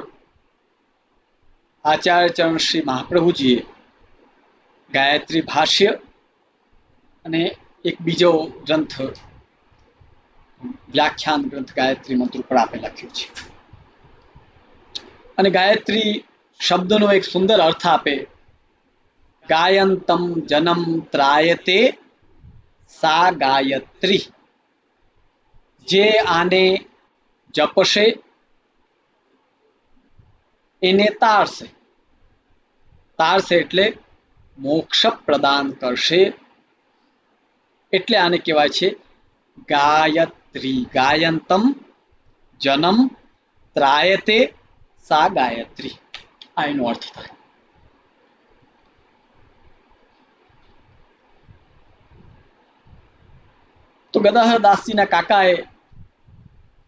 આચાર્ય ચરણ શ્રી મહાપ્રભુજીએ ગાયત્રી ભાષ્ય અને એક બીજો ગ્રંથ, વ્યાખ્યાન ગ્રંથ ગાયત્રી મંત્ર પર આપે લખ્યું છે. અને ગાયત્રી શબ્દનો એક સુંદર અર્થ આપે, ગાયંતમ જનમ ત્રાયતે સા ગાયત્રી. જે આને જપશે એને તારશે. તારશે એટલે મોક્ષ પ્રદાન કરશે. એટલે આને કહેવાય છે ગાયત્રી. ગાયંતમ જનમ ત્રાયતે સા ગાયત્રી, આ એનો અર્થ થાય. તો ગદાધર દાસજીના કાકાએ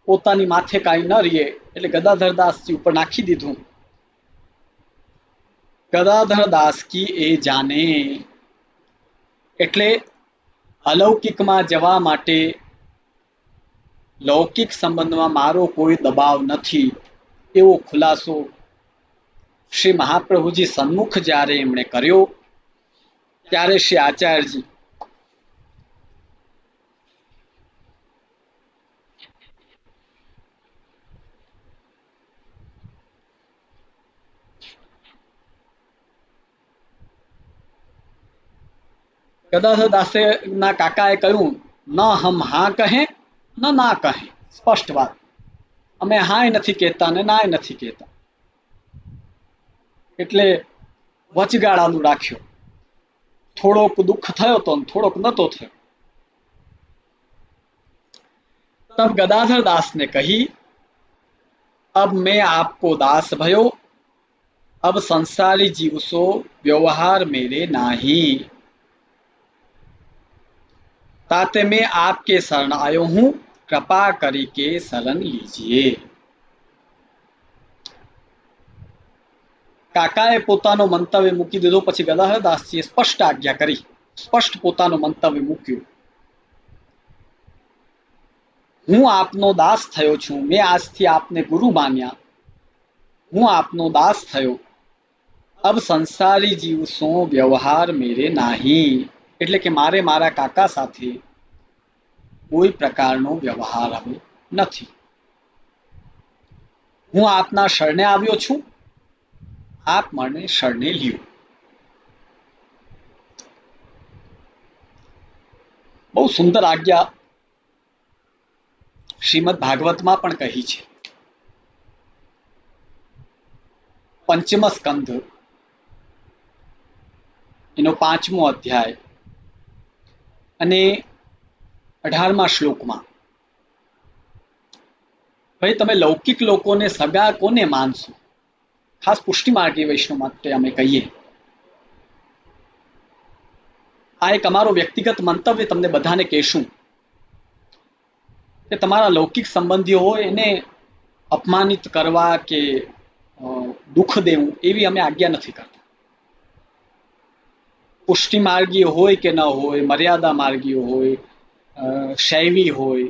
પોતાની માથે કાંઈ ન રહીએ એટલે ગદાધર દાસજી ઉપર નાખી દીધું. ગદાધર દાસ કી એ જાને, એટલે અલૌકિકમાં જવા માટે લૌકિક સંબંધમાં મારો કોઈ દબાવ નથી, એવો ખુલાસો શ્રી મહાપ્રભુજી સન્મુખ જ્યારે એમણે કર્યો, ત્યારે શ્રી આચાર્યજી ગદાધર દાસના કાકાએ કહ્યું, ન હમ હા કહે ન ના કહે. સ્પષ્ટ વાત, અમે હાય નથી કહેતા ને નાય નથી કહેતા. એટલે વચગાળાનું રાખ્યો. થોડોક દુઃખ થયો તો થોડોક નતો થયો. तब गदाधर दास ने कही, अब मैं आपको दास भयो, अब संसारी जीव सो व्यवहार मेरे नाही। ताते मैं आपके शरण आयो हूं, कृपा करी के शरण लीजिए। કાકાએ પોતાનો મંતવ્ય મૂકી દીધો પછી ગદાધરદાસજીએ સ્પષ્ટ આજ્ઞા કરી, સ્પષ્ટ પોતાનું મંતવ્ય મૂક્યું, હું આપનો દાસ થયો છું, મેં આજથી આપને ગુરુ માન્યા, હું આપનો દાસ થયો, અબ સંસારી જીવ સો વ્યવહાર મેરે નહીં, એટલે કે મારે મારા કાકા સાથે કોઈ પ્રકારનો વ્યવહાર હવે નથી, હું આપના શરણે આવ્યો છું, આપ મને શરણે લ્યો। બહુ સુંદર આજ્ઞા શ્રીમદ ભાગવતમાં પણ કહી છે। પંચમ સ્કંધ એનો 5મો અધ્યાય અને 18મા શ્લોકમાં, ભાઈ તમે લૌકિક લોકોને સગા કોને માનશો? ખાસ પુષ્ટિ માર્ગી વૈષ્ણવ માટે અમે કહીએ, આ એક અમારો વ્યક્તિગત મંતવ્ય તમને બધાને કહેશું કે તમારા લૌકિક સંબંધીઓ હોય એને અપમાનિત કરવા કે દુઃખ દેવું એવી અમે આજ્ઞા નથી કરતા। પુષ્ટિ માર્ગીય હોય કે ન હોય, મર્યાદા માર્ગીય હોય, શૈવી હોય,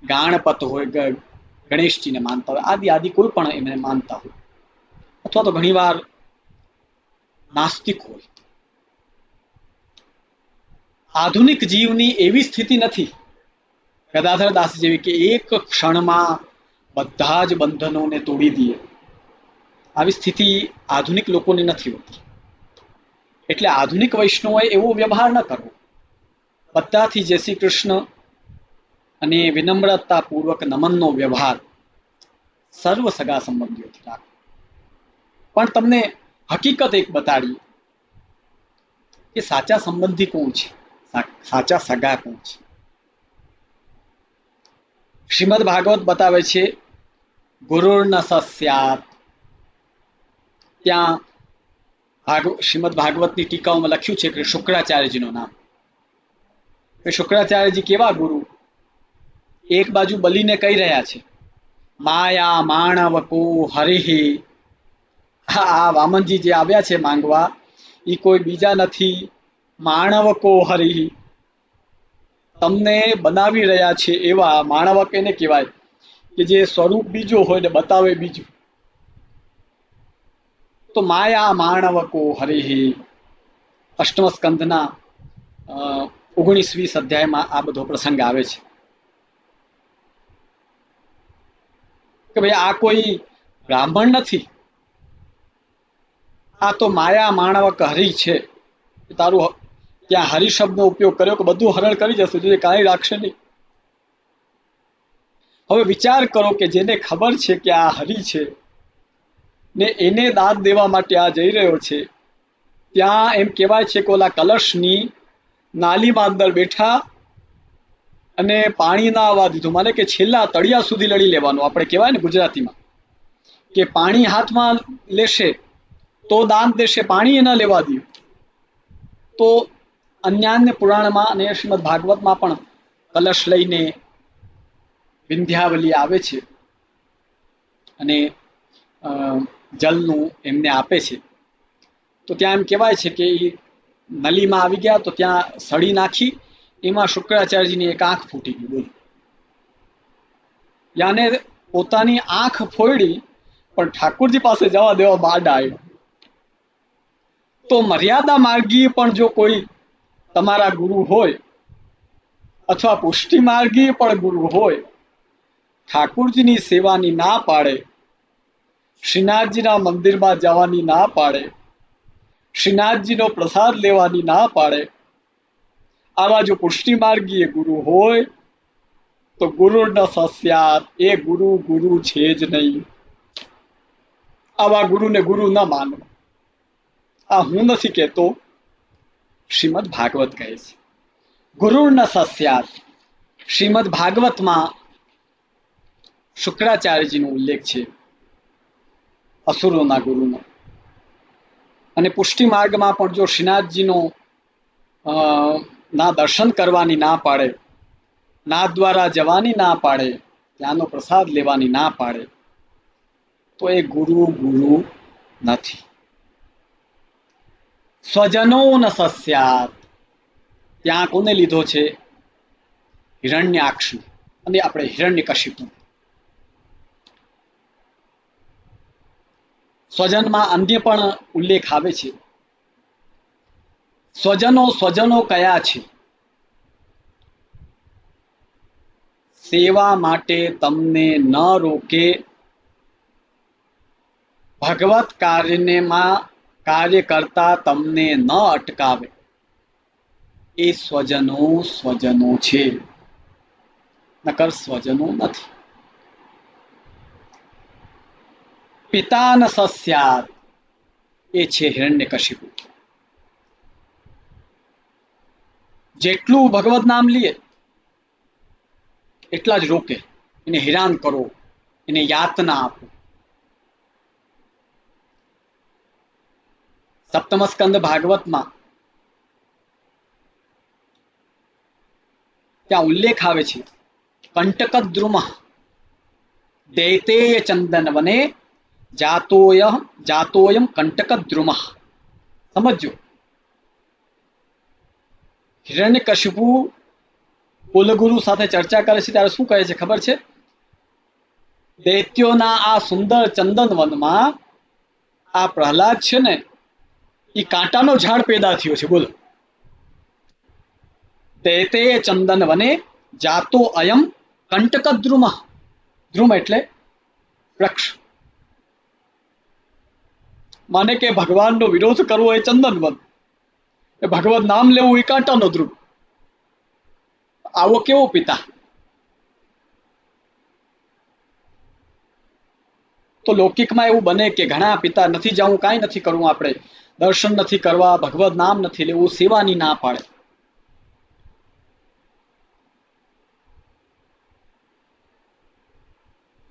ગાણપત હોય, ગણેશજીને માનતા હોય, આદિ આદિ કોઈ પણ એમને માનતા હોય, અથવા તો ઘણીવાર નાસ્તિક હોય, આધુનિક જીવની એવી સ્થિતિ નથી ગદાધર દાસ જેવી કે એક ક્ષણમાં બધા જ બંધનોને તોડી દે, આવી સ્થિતિ આધુનિક લોકોની નથી હોતી। એટલે આધુનિક વૈષ્ણવોએ એવો વ્યવહાર ન કરવો, બધાથી જય શ્રી કૃષ્ણ અને વિનમ્રતાપૂર્વક નમનનો વ્યવહાર સર્વ સગા સંબંધીઓથી રાખવો। પણ તમને હકીકત એક બતાડીએ કે સાચા સંબંધી કોણ છે, સાચા સગા કોણ છે। શ્રીમદ ભાગવત બતાવે છે ગુરુર ન સસ્યાત, ત્યાં શ્રીમદ ભાગવતની ટીકાઓમાં લખ્યું છે કે શુક્રાચાર્યજીનું નામ, શુક્રાચાર્યજી કેવા ગુરુ? એક બાજુ બલીને કહી રહ્યા છે માયા માણવકો હરિહિ, આ વામનજી જે આવ્યા છે માંગવા એ કોઈ બીજા નથી, માણવકો હરિહિ, તમને બનાવી રહ્યા છે એવા, માણવક એને કહેવાય કે જે સ્વરૂપ બીજો હોય ને બતાવે બીજું, તો માયા માણવકો હરિહિ, અષ્ટમ સ્કંધના 19-20 અધ્યાયમાં આ બધો પ્રસંગ આવે છે કે ભાઈ આ કોઈ બ્રાહ્મણ નથી, આ તો માયા માણવક હરિ છે। તારું ત્યાં હરિ શબ્દનો ઉપયોગ કર્યો કે બધું હરણ કરી જશે, જો કાંઈ રાખશે નહીં। હવે વિચાર કરો કે જેને ખબર છે કે આ હરિ છે ને એને દાદ દેવા માટે આ જઈ રહ્યો છે, ત્યાં એમ કહેવાય છે કે ઓલા કલશની નાલીમાં અંદર બેઠા અને પાણી ના આવવા દીધું, માને કે છેલ્લા તળિયા સુધી લડી લેવાનું, આપણે કહેવાય ને ગુજરાતીમાં કે પાણી હાથમાં લેશે તો દાન દેશે, પાણી ન લેવા દે। તો અન્યાન્ય પુરાણમાં અને શ્રીમદ ભાગવતમાં પણ કલશ લઈને વિંધ્યાવલી આવે છે અને જલનું એમને આપે છે, તો ત્યાં એમ કહેવાય છે કે એ નલીમાં આવી ગયા તો ત્યાં સળી નાખી, એમાં શુક્રાચાર્યજીની એક આંખ ફૂટી ગઈ, બોલો, યાને પોતાની આંખ ફોડી પણ ઠાકોરજી પાસે જવા દેવા બાડા આવ્યા। તો મર્યાદા માર્ગી પણ જો કોઈ તમારા ગુરુ હોય અથવા પુષ્ટિ માર્ગી પણ ગુરુ હોય, ઠાકોરજીની સેવાની ના પાડે, શ્રીનાથજીના મંદિરમાં જવાની ના પાડે, શ્રીનાથજીનો પ્રસાદ લેવાની ના પાડે, આવા જો પુષ્ટિ માર્ગીય ગુરુ હોય તો ગુરુ ન સસ્યાત, એ ગુરુ ગુરુ છે જ નહીં। આવા ગુરુને ગુરુ ન માનો। આ હું નથી કહેતો, શ્રીમદ ભાગવત કહે છે ગુરુ ન સસ્યાત, શ્રીમદ ભાગવતમાં શુક્રાચાર્યજીનો ઉલ્લેખ છે, અસુરોના ગુરુનો. અને પુષ્ટિ માર્ગમાં પણ જો શ્રીનાથજીનો ના દર્શન કરવાની ના પાડે, નાથ દ્વારા જવાની ના પાડે, ત્યાંનો પ્રસાદ લેવાની ના પાડે, તો એ ગુરુ નથી. સ્વજનો ન સસ્યાત, ત્યાં કોને લીધો છે? હિરણ્યાક્ષ અને આપણે હિરણ્યકશિપુ. સ્વજનમાં અન્ય પણ ઉલ્લેખ આવે છે. સ્વજનો કયા છે? સેવા માટે તમને ન રોકે, ભગવત કાર્ય કરતા તમને ન અટકાવે, એ સ્વજનો છે, નકર સ્વજનો નથી. પિતા ન સસ્યાત, એ છે હિરણ્યકશિપુ. જેટલું ભગવત નામ લીએ એટલા જ રોકે, એને હેરાન કરો, એને યાતના આપો. સપ્તમ સ્કંદ ભાગવતમાં ત્યાં ઉલ્લેખ આવે છે, કંટકદ્રુમ દૈતેય ચંદન વને જાતોયમ કંટકદ્રુમ. સમજો, હિરણ્યકશિપુ કુલગુરુ સાથે ચર્ચા કરે છે ત્યારે શું કહે છે ખબર છે? દૈત્યોના આ સુંદર ચંદન વનમાં આ પ્રહલાદ છે ને, એ કાંટાનો ઝાડ પેદા થયો છે. બોલો, દૈતેય ચંદન વને જાતો અયમ કંટકદ્રુમ. ધ્રુમ એટલે વૃક્ષ. માને કે ભગવાનનો વિરોધ કરવો એ ચંદન વન, એ ભગવત નામ લેવું એ કાંટાનો ધ્રુવ. આવો કેવો પિતા! તો લૌકિકમાં એવું બને કે ઘણા પિતા નથી જવું, કાંઈ નથી કરવું, આપણે દર્શન નથી કરવા, ભગવત નામ નથી લેવું, સેવાની ના પાડે.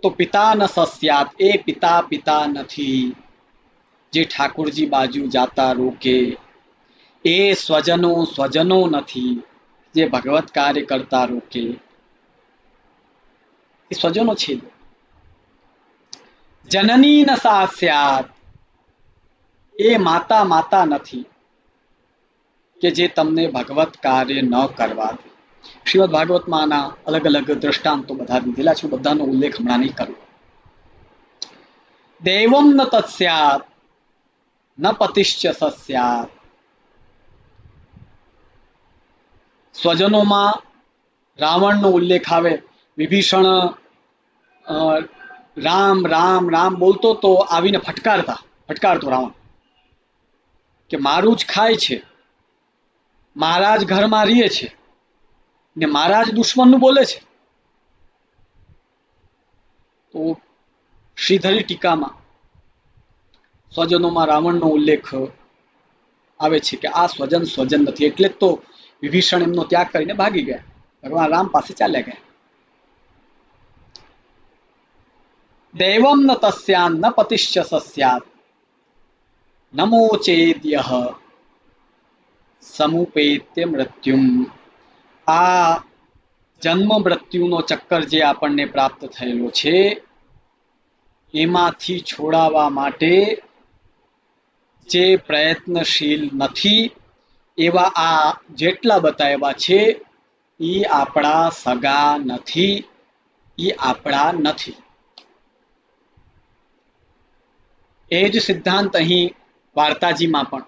તો પિતા ન સસ્યાત, એ પિતા નથી. જે ઠાકોરજી બાજુ જાતા રોકે, એ સ્વજનો નથી. જે ભગવત કાર્ય કરતા રોકે, એ સ્વજનો છે. જનની ન સાસ્યાત, એ માતા નથી કે જે તમને ભગવત કાર્ય ન કરવા દે. શ્રીમદ ભાગવતમાં આના અલગ અલગ દ્રષ્ટાંતો બધા દીધેલા છે, બધાનો ઉલ્લેખ હમણાં નહીં કરું. દૈવમ ન તસ્યાત ન પતિશ્ચ સસ્યાત. સ્વજનોમાં રાવણનો ઉલ્લેખ આવે. વિભીષણ રામ રામ રામ બોલતો તો આવીને ફટકારતો રાવણ કે મારું જ ખાય છે, મારા જ ઘરમાં રહે છે ને મારા જ દુશ્મનનું બોલે છે. તો શ્રીધરી ટીકામાં સ્વજનોમાં રાવણનો ઉલ્લેખ આવે છે કે આ સ્વજન નથી. એટલે જ તો વિભીષણ એમનો ત્યાગ કરીને ભાગી ગયા, ભગવાન રામ પાસે ચાલ્યા ગયા. દૈવમ ન તસ્યાન ન પતિશ્ચ સસ્યાત નમો ચેદ્યઃ સમુપેત્ય મૃત્યુમ. આ જન્મ મૃત્યુનો ચક્કર જે આપણને પ્રાપ્ત થયેલો છે, એમાંથી છોડાવવા માટે જે પ્રયત્નશીલ નથી, એવા આ જેટલા બતાવ્યા છે, એ આપણા સગા નથી, એ આપણા નથી. એ જ સિદ્ધાંત અહીં વાર્તાજીમાં પણ.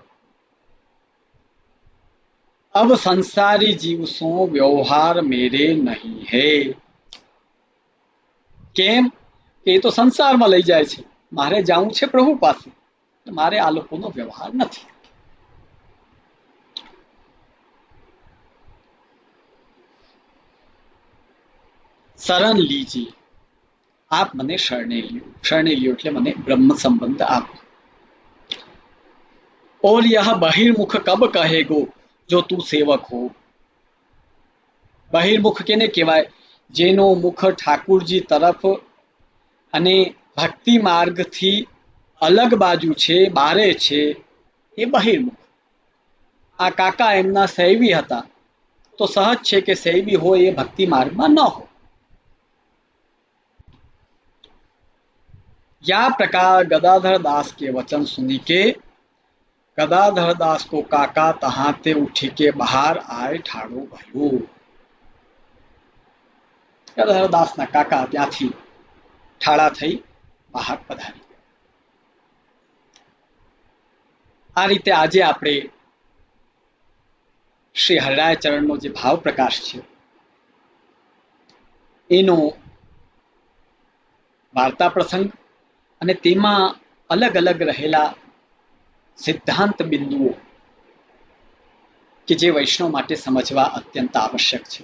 અબ સંસારી જીવ સો વ્યવહાર મેરે નહીં હૈ. કેમ કે એ તો સંસારમાં લઈ જાય છે, મારે જવું છે પ્રભુ પાસે, મારે આ લોકોનો વ્યવહાર નથી. શરણ લીજીએ, આપ મને શરણે લ્યો એટલે મને બ્રહ્મ સંબંધ આપો. और यह बहिर्मुख कब कहेगो जो तू सेवक हो. બહિર્મુખ કેને કહેવાય? જેનો મુખ ઠાકુરજી તરફ અને ભક્તિ માર્ગથી અલગ બાજુ છે, બારે છે, એ બહિર્મુખ. આ કાકા એમના શૈવી હતા, તો સહજ છે કે શૈવી હોય એ ભક્તિ માર્ગમાં ન હોય. या प्रकार गदाधर दास के वचन सुनी के गदाधर दास को काका तहाते उठी के बहार आए ठाड़ो भयो. ગદાધર દાસના કાકા ત્યાંથી ઠાળા થઈ બહાર પધારી. આ રીતે આજે આપણે શ્રી હરિરાય ચરણનો જે ભાવ પ્રકાશ છે એનો વાર્તા પ્રસંગ અને તેમાં અલગ અલગ રહેલા સિદ્ધાંત બિંદુઓ કે જે વૈષ્ણવ માટે સમજવા અત્યંત આવશ્યક છે.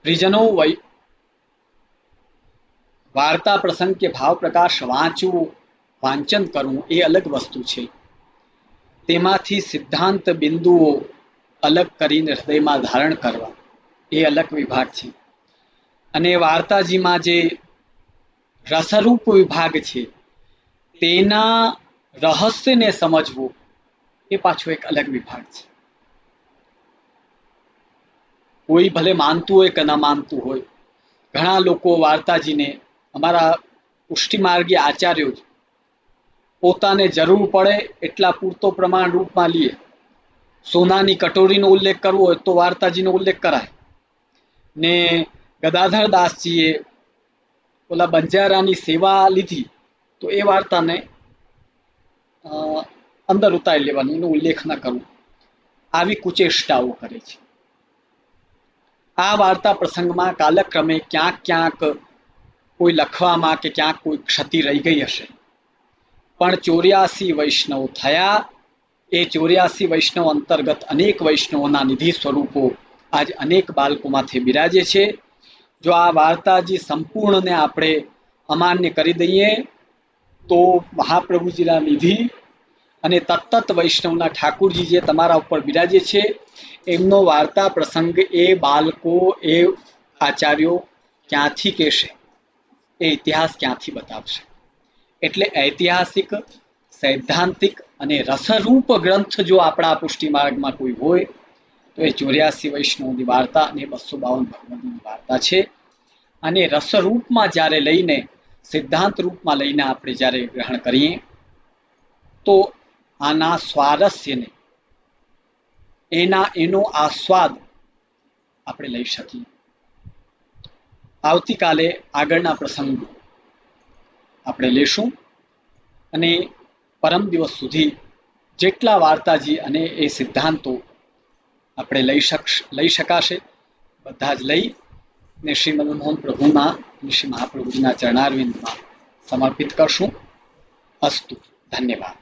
પ્રિજનો, વાર્તા પ્રસંગ કે ભાવ પ્રકાશ વાંચવું, વાંચન કરવું એ અલગ વસ્તુ છે. તેમાંથી સિદ્ધાંત બિંદુઓ અલગ કરીને હૃદયમાં ધારણ કરવા એ અલગ વિભાગ છે. અને વાર્તાજીમાં જે રસરૂપ વિભાગ છે તેના રહસ્યને સમજવું એ પાછો એક અલગ વિભાગ છે. કોઈ ભલે માનતું હોય કે ન માનતું હોય, ઘણા લોકો વાર્તાજીને, અમારા પુષ્ટિમાર્ગી આચાર્યો પોતાને જરૂર પડે એટલા પૂરતો પ્રમાણ રૂપમાં લે. સોનાની કટોરીનો ઉલ્લેખ કરવો હોય તો વાર્તાજીનો ઉલ્લેખ કરાય ને ગદાધર દાસજીએ ઓલા બંજારાની સેવા લીધી તો એ વાર્તાને અંદર ઉતારી લેવાની, એનો ઉલ્લેખ ન કરવો, આવી કુચેષ્ટાઓ કરે છે. આ વાર્તા પ્રસંગમાં કાલક્રમે ક્યાંક ક્યાંક કોઈ લખવામાં કે ક્યાંક કોઈ ક્ષતિ રહી ગઈ હશે, પણ 84 વૈષ્ણવ થયા. એ 84 વૈષ્ણવ અંતર્ગત અનેક વૈષ્ણવોના નિધિ સ્વરૂપો આજ અનેક બાળકોમાંથી બિરાજે છે. જો આ વાર્તાજી સંપૂર્ણને આપણે અમાન્ય કરી દઈએ તો મહાપ્રભુજીના નિધિ અને તત્ત વૈષ્ણવના ઠાકુરજી જે તમારા ઉપર બિરાજે છે એમનો વાર્તા પ્રસંગ એ બાળકો, એ આચાર્યો ક્યાંથી કહેશે? એ ઇતિહાસ ક્યાંથી બતાવશે? એટલે ઐતિહાસિક, સૈદ્ધાંતિક અને રસરૂપ ગ્રંથ જો આપણા પુષ્ટિ માર્ગમાં કોઈ હોય તો એ 84 વૈષ્ણવની વાર્તા અને 252 ભગવદની વાર્તા છે. અને રસરૂપમાં જ્યારે લઈને, સિદ્ધાંત રૂપમાં લઈને આપણે જ્યારે ગ્રહણ કરીએ તો આના સ્વારસ્યને, એનો આસ્વાદ આપણે લઈ શકીએ. આવતીકાલે આગળના પ્રસંગો આપણે લેશું અને પરમ દિવસ સુધી જેટલા વાર્તાજી અને એ સિદ્ધાંતો આપણે લઈ શકાશે બધા જ લઈ ને શ્રી મદન પ્રભુના અને શ્રી મહાપ્રભુજીના ચરણારવિંદમાં સમર્પિત કરશું. અસ્તુ. ધન્યવાદ.